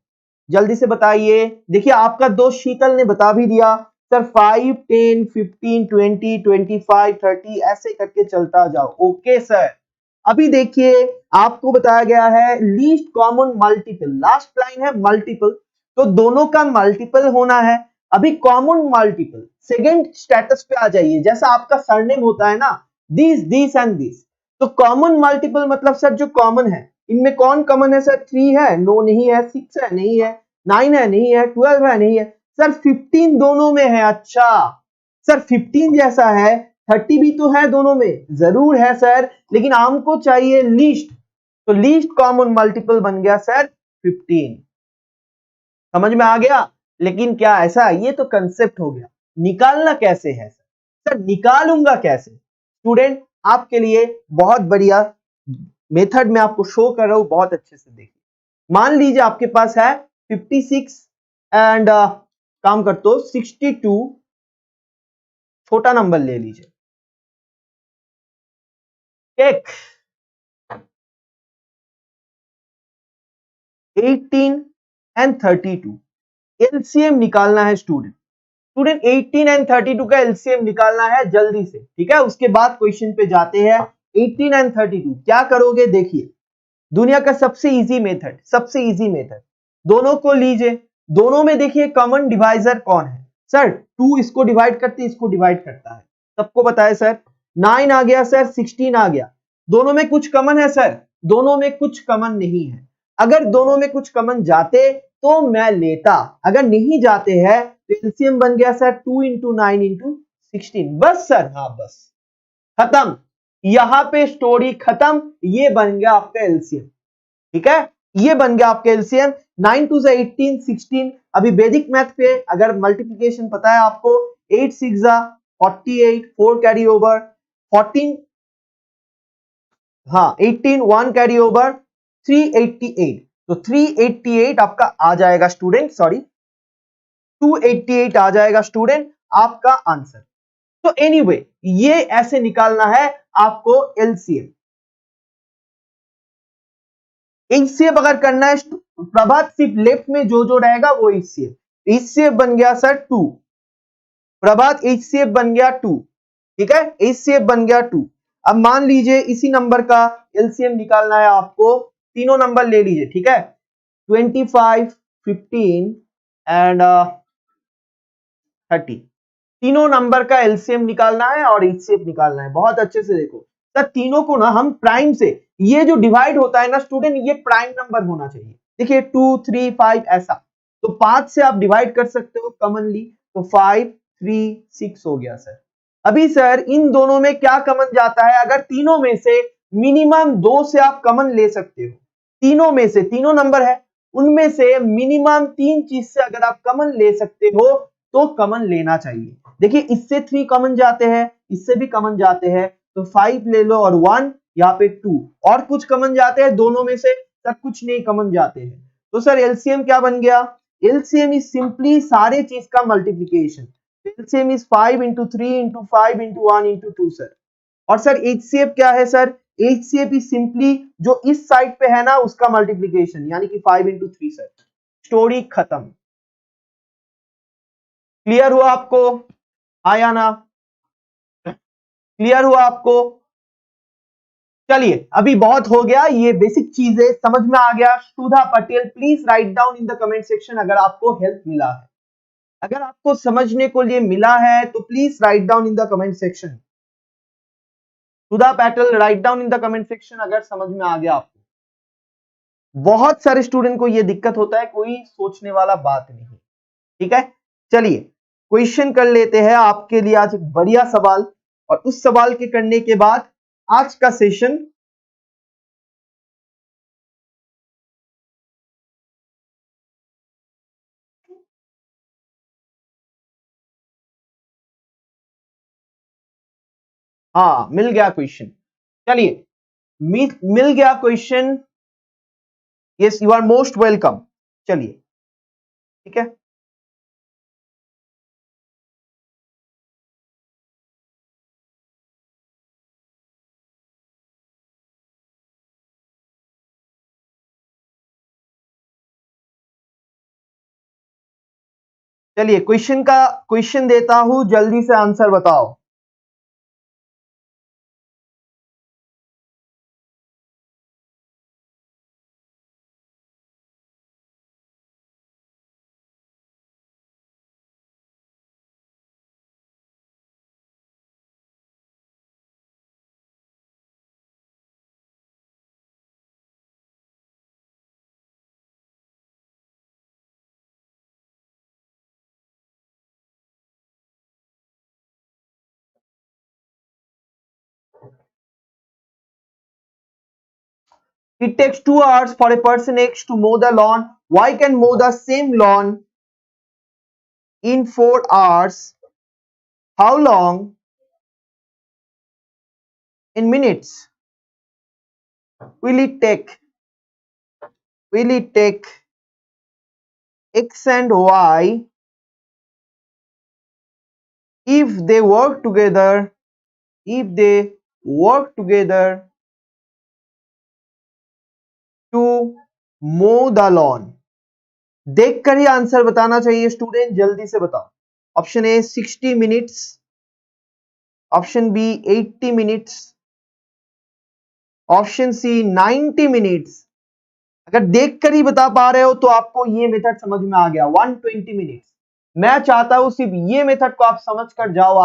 जल्दी से बताइए। देखिए आपका दोस्त शीतल ने बता भी दिया सर, 5, 10, 15, 20, 25, 30 ऐसे करके चलता जाओ। ओके सर, अभी देखिए आपको बताया गया है least common multiple, last line है मल्टीपल, तो दोनों का मल्टीपल होना है। अभी कॉमन मल्टीपल सेकंड स्टेटस पे आ जाइए, जैसा आपका सरनेम होता है ना, दिस एंड दिस, तो कॉमन मल्टीपल मतलब सर जो कॉमन है, इनमें कौन कॉमन है सर, 3 है, नो नहीं है, 6 है, नहीं है, 9 है, नहीं है, 12 है, नहीं है, सर 15 दोनों में है। अच्छा सर 15 जैसा है, 30 भी तो है दोनों में, जरूर है सर, लेकिन हमको चाहिए लीस्ट, तो लीस्ट कॉमन मल्टीपल बन गया सर 15। समझ में आ गया, लेकिन क्या ऐसा, ये तो कंसेप्ट हो गया। निकालना कैसे है सर? निकालूंगा कैसे? स्टूडेंट आपके लिए बहुत बढ़िया मेथड में आपको शो कर रहा हूं, बहुत अच्छे से देखिए। मान लीजिए आपके पास है 56 एंड काम करते हो 62, छोटा नंबर ले लीजिए, एक 18 एंड 32 एलसीएम निकालना है स्टूडेंट। स्टूडेंट 18 एंड 32 का एलसीएम निकालना है जल्दी से, ठीक है। उसके बाद क्वेश्चन पे जाते हैं। 18 एंड 32 क्या करोगे? देखिए दुनिया का सबसे इजी मेथड, सबसे इजी मेथड, दोनों को लीजिए, दोनों में देखिए कॉमन डिवाइजर कौन है सर? 2 इसको डिवाइड करते, इसको डिवाइड करता है, सबको पता है सर। 9 आ गया सर, 16 आ गया, दोनों में कुछ कॉमन है सर? दोनों में कुछ कॉमन नहीं है। अगर दोनों में कुछ कॉमन जाते तो मैं लेता, अगर नहीं जाते हैं तो एलसीएम बन गया सर 2 इंटू 9 इंटू 16, बस सर, हाँ बस, खत्म, यहां पे स्टोरी खत्म। ये बन गया आपका एलसीएम, ठीक है, ये बन गया आपका एलसीएम। 9 टू 18, 16। अभी वैदिक मैथ पे अगर मल्टीप्लिकेशन पता है आपको, 8 6 48, 4 कैरी ओवर 14, हाँ 18, 1 कैरी ओवर 388, तो 388 आपका आ जाएगा स्टूडेंट, सॉरी 288 आ जाएगा स्टूडेंट आपका आंसर। तो एनीवे ये ऐसे निकालना है आपको एलसीएम। एचसीएफ अगर करना है प्रभात, सिर्फ लेफ्ट में जो जो रहेगा वो एचसीएफ। एचसीएफ बन गया सर 2, प्रभात एचसीएफ बन गया 2, ठीक है, एचसीएफ बन गया 2। अब मान लीजिए इसी नंबर का एलसीएम निकालना है आपको, तीनों नंबर ले लीजिए, ठीक है, 25, 15 एंड 30, तीनों नंबर का एलसीएम निकालना है और एचसीएफ निकालना है। बहुत अच्छे से देखो सर, तीनों को ना हम प्राइम से, ये जो डिवाइड होता है ना स्टूडेंट, ये प्राइम नंबर होना चाहिए। देखिए 2 3 5 ऐसा, तो 5 से आप डिवाइड कर सकते हो कॉमनली, तो 5 3 6 हो गया सर। अभी सर इन दोनों में क्या कॉमन जाता है? अगर तीनों में से मिनिमम 2 से आप कॉमन ले सकते हो, तीनों में से, तीनों नंबर है उनमें से मिनिमम 3 चीज से अगर आप कॉमन ले सकते हो तो कॉमन लेना चाहिए। देखिए इससे 3 कॉमन जाते हैं, इससे भी कॉमन जाते हैं, तो 5 ले लो और 1, यहाँ पे 2, और कुछ कॉमन जाते हैं दोनों में से? सर कुछ नहीं कॉमन जाते हैं। तो सर एलसीएम क्या बन गया? एलसीएम इज सिंपली सारे चीज का multiplication. LCM is 5 into 3 into 5 into 1 into 2 sir. और सर एचसीएफ क्या है सर? एचसीएफ इज सिंपली जो इस साइड पे है ना उसका मल्टीप्लीकेशन, यानी कि 5 इंटू 3 सर। स्टोरी खत्म। क्लियर हुआ आपको? आया ना? क्लियर हुआ आपको? चलिए अभी बहुत हो गया, ये बेसिक चीजें समझ में आ गया। Sudha Patel please write down in the comment section अगर आपको हेल्प मिला है, अगर आपको समझने को लिए मिला है तो please write down in the comment section. Sudha Patel right down in the comment section अगर समझ में आ गया आपको। बहुत सारे स्टूडेंट को ये दिक्कत होता है, कोई सोचने वाला बात नहीं, ठीक है। चलिए क्वेश्चन कर लेते हैं आपके लिए आज एक बढ़िया सवाल, और उस सवाल के करने के बाद आज का सेशन हाँ मिल गया क्वेश्चन। चलिए मिल गया question. Yes you are most welcome. चलिए ठीक है, चलिए क्वेश्चन देता हूं, जल्दी से आंसर बताओ। It takes 2 hours for a person X to mow the lawn. Y can mow the same lawn in 4 hours. how long in minutes will it take x and y if they work together to mow the lawn? देखकर ही answer बताना चाहिए student, जल्दी से बताओ। Option A 60 minutes, option B 80 minutes, option C 90 minutes. अगर देखकर ही बता पा रहे हो तो आपको ये मेथड समझ में आ गया, 120 मिनट्स। मैं चाहता हूं सिर्फ ये मेथड को आप समझ कर जाओ।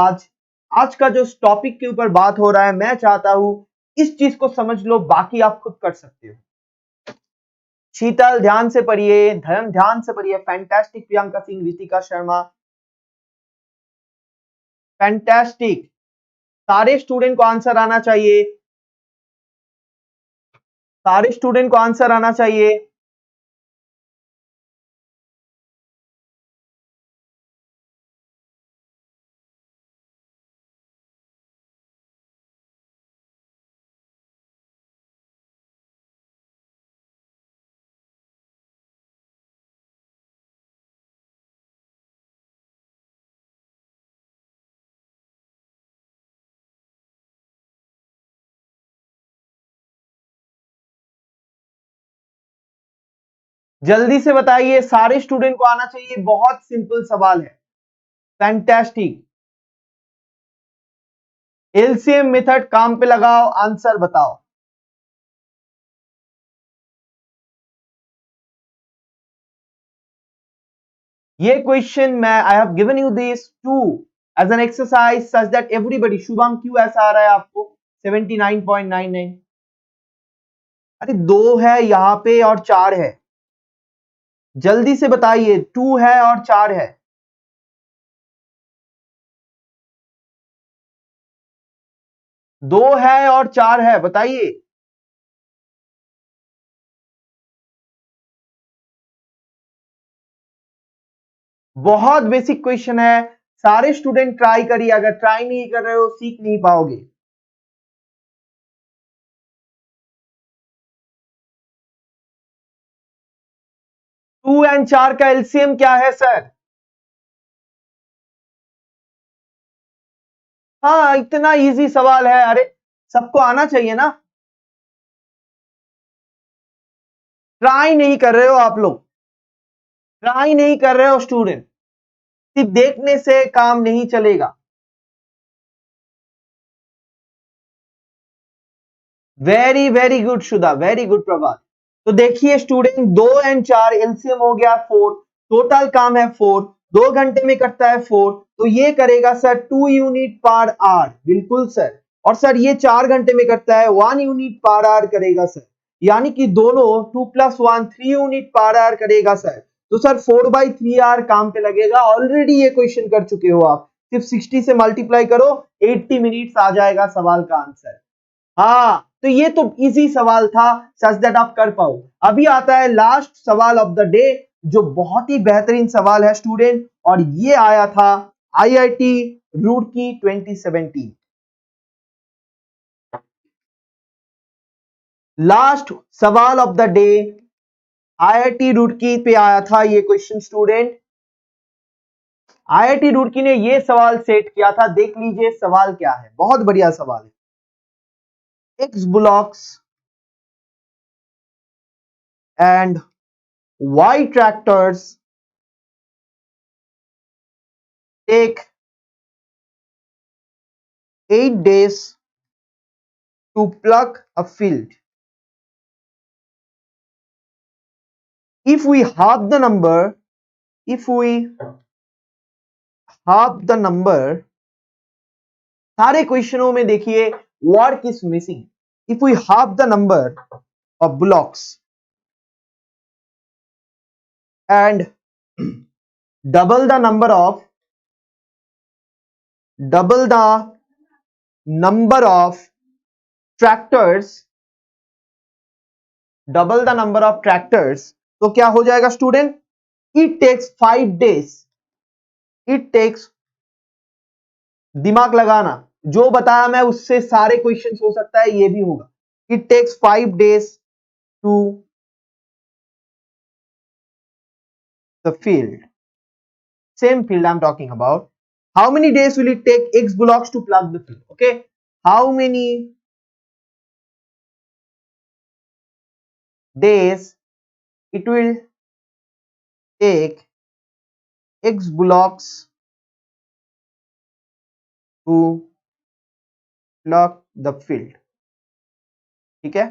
आज का जो टॉपिक के ऊपर बात हो रहा है, मैं चाहता हूं इस चीज को समझ लो, बाकी आप खुद कर सकते हो। शीतल ध्यान से पढ़िए, धर्म ध्यान से पढ़िए। Fantastic Priyanka Singh, Ritika Sharma, fantastic. सारे स्टूडेंट को आंसर आना चाहिए, सारे स्टूडेंट को आंसर आना चाहिए। जल्दी से बताइए, सारे स्टूडेंट को आना चाहिए, बहुत सिंपल सवाल है। फैंटास्टिक। एलसीएम मेथड काम पे लगाओ, आंसर बताओ। ये क्वेश्चन मैं I have given you this too as an exercise such that everybody. Shubham क्यों ऐसा आ रहा है आपको 79.99? अरे 2 है यहां पे और 4 है, जल्दी से बताइए। 2 है और 4 है, दो है और 4 है, बताइए। बहुत बेसिक क्वेश्चन है, सारे स्टूडेंट ट्राई करिए। अगर ट्राई नहीं कर रहे हो सीख नहीं पाओगे। टू एंड 4 का एलसीएम क्या है सर? हाँ, इतना इजी सवाल है, अरे सबको आना चाहिए ना। ट्राई नहीं कर रहे हो आप लोग, ट्राई नहीं कर रहे हो स्टूडेंट। सिर्फ देखने से काम नहीं चलेगा। वेरी वेरी गुड शुदा, वेरी गुड प्रभात। तो देखिए स्टूडेंट, 2 एंड 4 एलसीएम हो गया 4, टोटल काम है 4, 2 घंटे में करता है 4, तो ये करेगा सर 2 यूनिट पर आवर। बिल्कुल सर। और सर ये 4 घंटे में करता है 1 यूनिट पर आवर करेगा सर, यानी कि दोनों 2 + 1 3 यूनिट पर आवर करेगा सर। तो सर 4/3 आवर काम पे लगेगा। ऑलरेडी ये क्वेश्चन कर चुके हो आप, सिर्फ 60 से मल्टीप्लाई करो, 80 मिनट्स आ जाएगा सवाल का आंसर। हाँ, तो ये तो इजी सवाल था, सच दैट आप कर पाओ। अभी आता है लास्ट सवाल ऑफ द डे, जो बहुत ही बेहतरीन सवाल है स्टूडेंट, और ये आया था आईआईटी रुड़की 2017। लास्ट सवाल of the day IIT Roorkee पे आया था ये क्वेश्चन स्टूडेंट। आईआईटी रुड़की ने ये सवाल सेट किया था, देख लीजिए सवाल क्या है, बहुत बढ़िया सवाल है। X blocks and Y tractors take 8 days to plug a field. If we halve the number, सारे क्वेश्चनों में देखिए work is missing. If we half the number of blocks and double the number of tractors, तो क्या हो जाएगा student? It takes 5 days, दिमाग लगाना, जो बताया मैं उससे सारे क्वेश्चंस हो सकता है ये भी होगा. It takes 5 days to the field. Same field I'm talking about. How many days will it take X blocks to plug the field? Okay. How many days it will take X blocks to plug the field? ठीक है.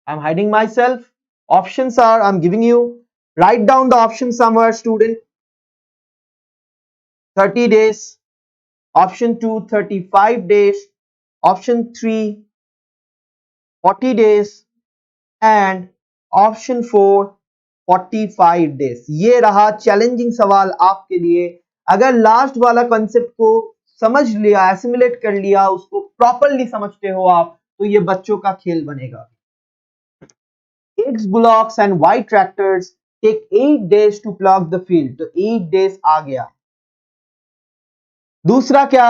I'm hiding myself. Options are, I'm giving you. Write down the options somewhere, student. 30 days. Option 2, 35 days. Option 3, 40 days. And option 4, 45 days. ये रहा challenging सवाल आपके लिए. अगर last वाला concept को समझ लिया, एसिमुलेट कर लिया, उसको प्रॉपरली समझते हो आप, तो ये बच्चों का खेल बनेगा. X blocks and Y tractors take 8 days to plug the field. तो 8 days आ गया. दूसरा क्या?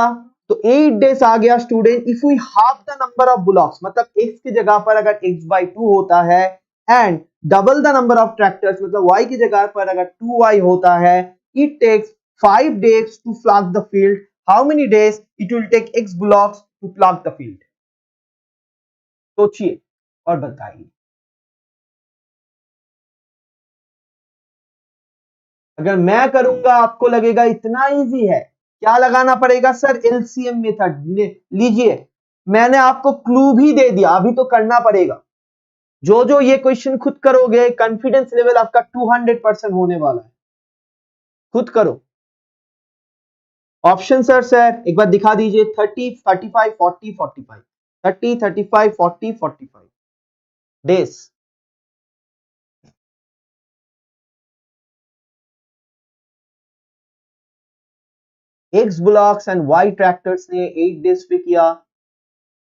तो 8 days आ गया student. If we half the number of blocks, मतलब x की जगह पर अगर x/2 होता है and double the number of tractors, मतलब y की जगह पर अगर 2y होता है, it takes 5 days to plug the field. How many days it will take x blocks to plug the field? सोचिए और बताइए. अगर मैं करूंगा आपको लगेगा इतना इजी है. क्या लगाना पड़ेगा सर? LCM method. लीजिए, मैंने आपको क्लू भी दे दिया, अभी तो करना पड़ेगा. जो जो ये क्वेश्चन खुद करोगे, कॉन्फिडेंस लेवल आपका 200% होने वाला है. खुद करो. ऑप्शन सर एक बार दिखा दीजिए. 30, 35, 40, 45. 30, 35, 40, 45 days. X blocks and Y tractors ने 8 डेज पे किया.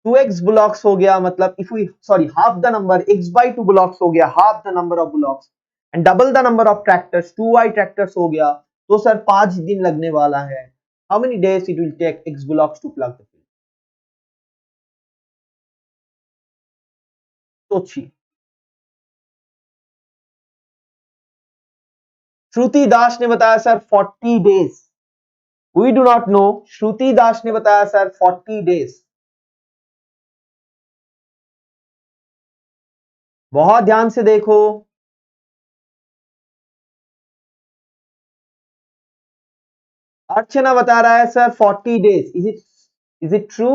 2x ब्लॉक्स हो गया, मतलब if we half the number, x/2 blocks हो गया, half the number of blocks, and double the number of tractors, 2y tractors हो गया. तो सर 5 दिन लगने वाला है. How many days it will take x blocks to plough the field? सोचिए. श्रुति दास ने बताया sir 40 days. We do not know. Shruti Das ने बताया सर 40 डेज. बहुत ध्यान से देखो. अर्चना बता रहा है sir 40 days. Is it true?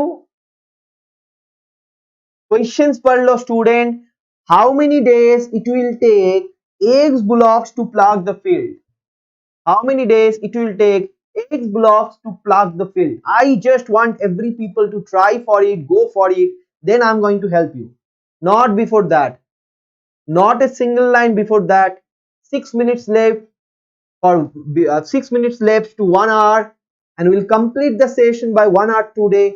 Questions पढ़ लो student. How many days it will take X blocks to plug the field? How many days it will take X blocks to plug the field? I just want every people to try for it, go for it. Then I'm going to help you. Not before that. Not a single line before that. 6 minutes left, or 6 minutes left to 1 hour, and we'll complete the session by 1 hour today.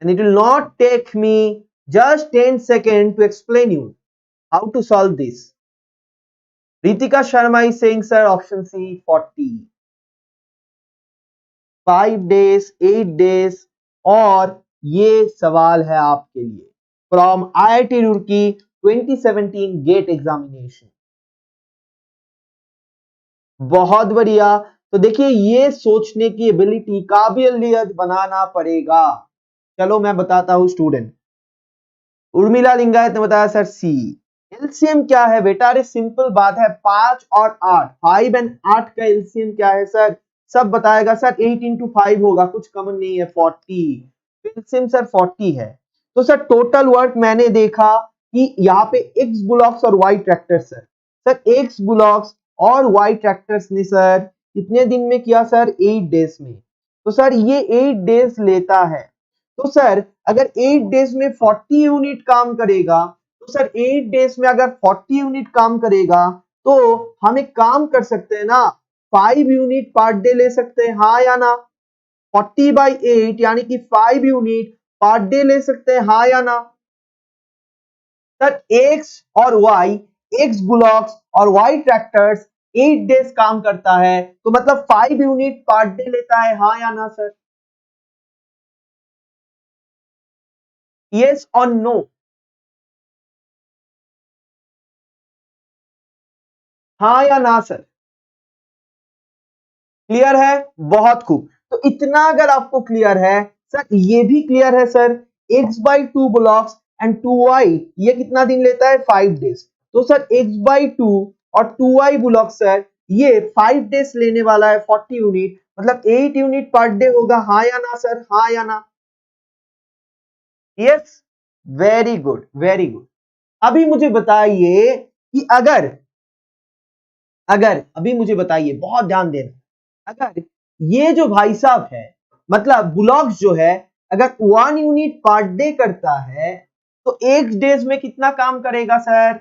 And it will not take me just 10 seconds to explain you how to solve this. Ritika Sharma is saying, sir, option C, 40. 5 days, 8 days, और ये सवाल है आपके लिए from IIT Roorkee 2017 GATE examination. बहुत बढ़िया. तो देखिए, ये सोचने की एबिलिटी, काबिलियत बनाना पड़ेगा. चलो मैं बताता हूं स्टूडेंट. उर्मिला लिंगायत ने बताया सर सी. एलसीएम क्या है बेटा? अरे सिंपल बात है, 5 और 8, 5 एंड 8 का एलसीएम क्या है सर? सब बताएगा सर. 8 into 5 होगा, कुछ कॉमन नहीं है, 40. एलसीएम सर 40 है. तो सर टोटल वर्क मैंने देखा कि यहाँ पे एक्स ब्लॉक्स और y tractors sir x blocks और वाई ट्रैक्टर्स ने सर कितने दिन में किया सर? 8 डेज में. तो सर ये 8 डेज लेता है. तो सर अगर 8 डेज में 40 यूनिट काम करेगा, तो सर 8 डेज में अगर 40 यूनिट काम करेगा, तो हम एक काम कर सकते हैं ना, 5 यूनिट पर डे ले सकते हैं, हाँ या ना? 40/8 यानी कि 5 यूनिट पर डे ले सकते हैं, हाँ या ना? सर एक्स और वाई, एक्स ब्लॉक्स और वाई ट्रैक्टर्स 8 डेज काम करता है, तो मतलब 5 यूनिट पर डे लेता है, हाँ या ना सर? यस और नो? हाँ या ना सर? क्लियर है? बहुत खूब। तो इतना अगर आपको क्लियर है सर, ये भी क्लियर है sir, x by two blocks and 2y ये कितना दिन लेता है? 5 डेज। तो सर x बाई टू और 2y ब्लॉक सर ये 5 डेज लेने वाला है, 40 यूनिट, मतलब 8 यूनिट पर डे होगा, हाँ या ना सर? हाँ या ना? Yes, very good very good. अभी मुझे बताइए कि अगर अगर अभी मुझे बताइए, बहुत ध्यान देना, अगर ये जो भाई साहब है, मतलब ब्लॉक्स जो है, अगर 1 यूनिट पर डे करता है तो एक डेज में कितना काम करेगा सर?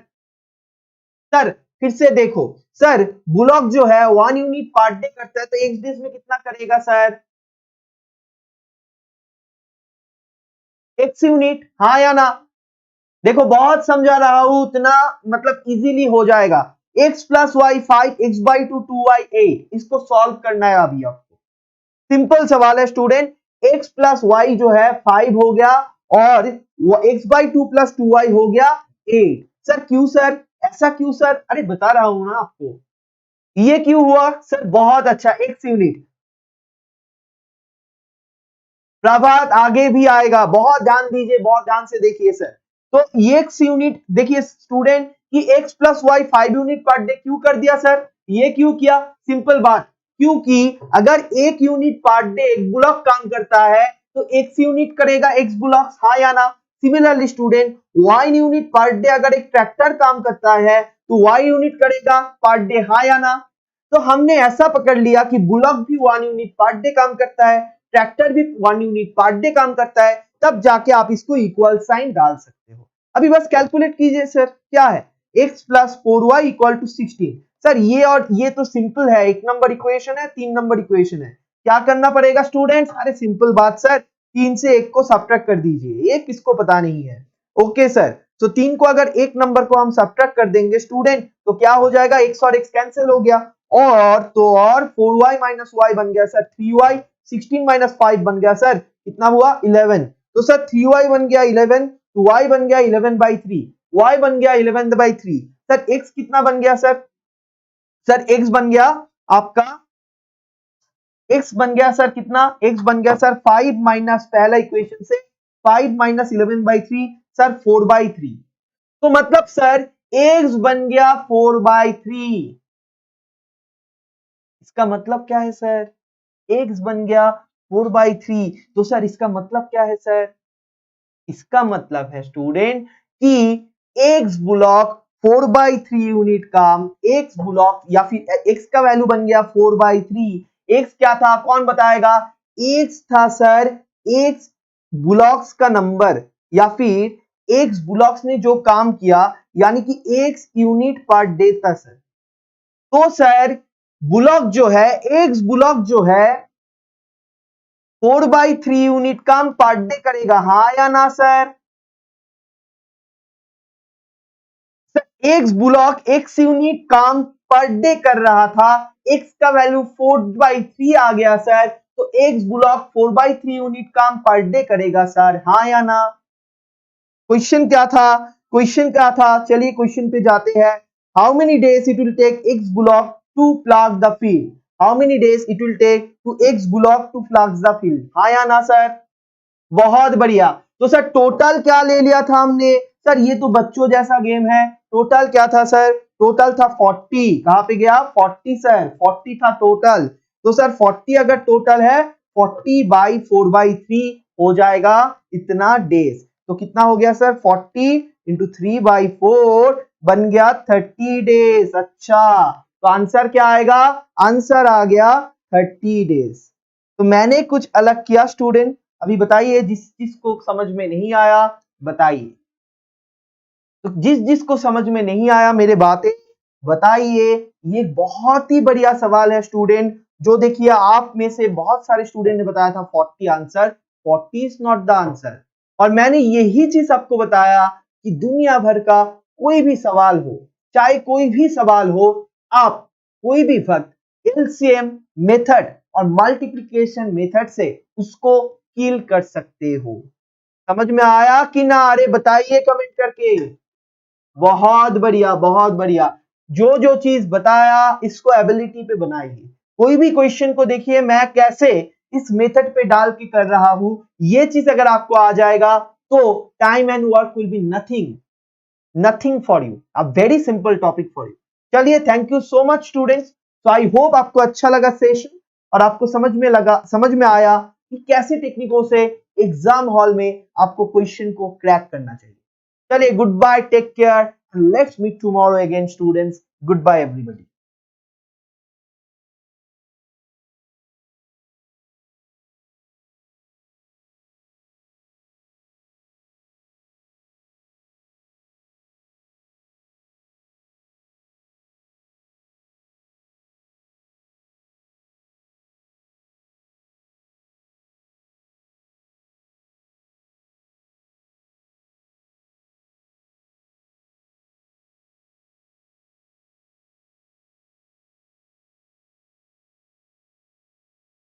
सर फिर से देखो सर, ब्लॉक जो है 1 यूनिट पर डे करता है तो एक डेज में कितना करेगा सर? एक्स यूनिट, हाँ या ना? देखो बहुत समझा रहा हूं, उतना मतलब इजीली हो जाएगा। x plus y 5, x by two 2y 8, इसको सॉल्व करना है अभी आपको। सिंपल सवाल है स्टूडेंट, x प्लस वाई जो है 5 हो गया और x by two plus 2y हो गया 8। सर क्यों सर? ऐसा क्यों सर? अरे बता रहा हूं ना आपको, ये क्यों हुआ सर? बहुत अच्छा, x यूनिट। प्रभात आगे भी आएगा, बहुत ध्यान दीजिए, बहुत ध्यान से देखिए सर। तो ये एक्स यूनिट देखिए स्टूडेंट कि x plus y 5 unit per day क्यों कर दिया सर? ये क्यों किया? सिंपल बात, क्योंकि अगर 1 यूनिट पर डे एक ब्लॉक काम करता है तो x यूनिट करेगा x ब्लॉक, हाँ या ना? Similarly student, y unit per day अगर एक ट्रैक्टर काम करता है तो y यूनिट करेगा पर डे, हाँ या ना? तो हमने ऐसा पकड़ लिया कि बुलॉक भी 1 यूनिट पर डे काम करता है, ट्रैक्टर भी 1 यूनिट पर डे काम करता है, तब जाके आप इसको इक्वल साइन डाल सकते हो। अभी बस कैलकुलेट कीजिए सर, क्या है? x plus 4y equal to 16। Sir ये और ये तो सिंपल है, 1 नंबर इक्वेशन है, 3 नंबर इक्वेशन है। क्या करना पड़ेगा स्टूडेंट्स? अरे सिंपल बात सर, 3 से 1 को सब्ट्रैक्ट कर दीजिए, एक किसको पता नहीं है। ओके सर, तो 3 को अगर 1 नंबर को हम सब्ट्रैक्ट कर देंगे स्टूडेंट, तो क्या हो जाएगा? x और x कैंसिल हो गया, और तो और 4y माइनस y बन गया सर 3y, 16 माइनस 5 बन गया सर कितना हुआ? 11। तो सर 3y बन गया 11, तो y बन गया 11 बाई 3, y बन गया 11 बाई 3। सर x कितना बन गया सर? सर x बन गया आपका, x बन गया सर कितना? x बन गया सर 5 माइनस पहला इक्वेशन से 5 माइनस 11 बाई 3, सर 4 बाई 3। तो मतलब सर x बन गया 4 बाई 3। इसका मतलब क्या है सर? x बन गया 4 बाई 3। तो सर इसका मतलब क्या है सर? इसका मतलब है स्टूडेंट कि x ब्लॉक 4 बाई 3 यूनिट काम, x ब्लॉक या फिर x का वैल्यू बन गया 4 बाई 3। x क्या था कौन बताएगा? x था सर x ब्लॉक्स का नंबर, या फिर x ब्लॉक्स ने जो काम किया, यानी कि x यूनिट पर डे था सर। तो सर ब्लॉक जो है, x ब्लॉक जो है 4 बाई 3 यूनिट काम पर डे करेगा, हाँ या ना sir? X block x unit काम पर डे कर रहा था, एक्स का वैल्यू 4 बाई 3 आ गया सर, तो एक्स ब्लॉक 4 बाई 3 यूनिट काम पर डे करेगा सर, हाँ या ना? क्वेश्चन क्या था? क्वेश्चन क्या था? चलिए क्वेश्चन पे जाते हैं। How many days it will take x block to plug the field? How many days it will take two x block to plug the field, हाँ या ना सर? बहुत बढ़िया। तो सर टोटल क्या ले लिया था हमने? सर ये तो बच्चों जैसा गेम है, टोटल क्या था सर? टोटल था 40। कहां पे गया? 40 सर, 40 था टोटल। तो सर 40 अगर टोटल है, 40 बाई 4 बाई 3 हो जाएगा इतना डेज। तो कितना हो गया सर? 40 इंटू 3 बाई 4 बन गया 30 डेज। अच्छा, तो आंसर क्या आएगा? आंसर आ गया 30 डेज। तो मैंने कुछ अलग किया स्टूडेंट, अभी बताइए जिस जिसको समझ में नहीं आया बताइए। तो जिस जिसको समझ में नहीं आया मेरे बातें बताइए। ये बहुत ही बढ़िया सवाल है स्टूडेंट, जो देखिए आप में से बहुत सारे स्टूडेंट ने बताया था 40 answer. 40 is not the answer. और मैंने यही चीज आपको बताया कि दुनिया भर का कोई भी सवाल हो, चाहे कोई भी सवाल हो, आप कोई भी फर्क एलसीएम मेथड और मल्टीप्लिकेशन मेथड से उसको किल कर सकते हो। समझ में आया कि ना? अरे बताइए कमेंट करके। बहुत बढ़िया, बहुत बढ़िया। जो जो चीज बताया इसको एबिलिटी पे बनाइए। कोई भी क्वेश्चन को देखिए मैं कैसे इस मेथड पे डाल के कर रहा हूं, ये चीज अगर आपको आ जाएगा तो time and work will be nothing for you, a very simple topic for you. चलिए, thank you so much students. तो आई होप आपको अच्छा लगा सेशन और आपको समझ में आया कि कैसे टेक्निकों से एग्जाम हॉल में आपको क्वेश्चन को क्रैक करना चाहिए। चलिए, good bye, take care, let's meet tomorrow again students. Good bye everybody.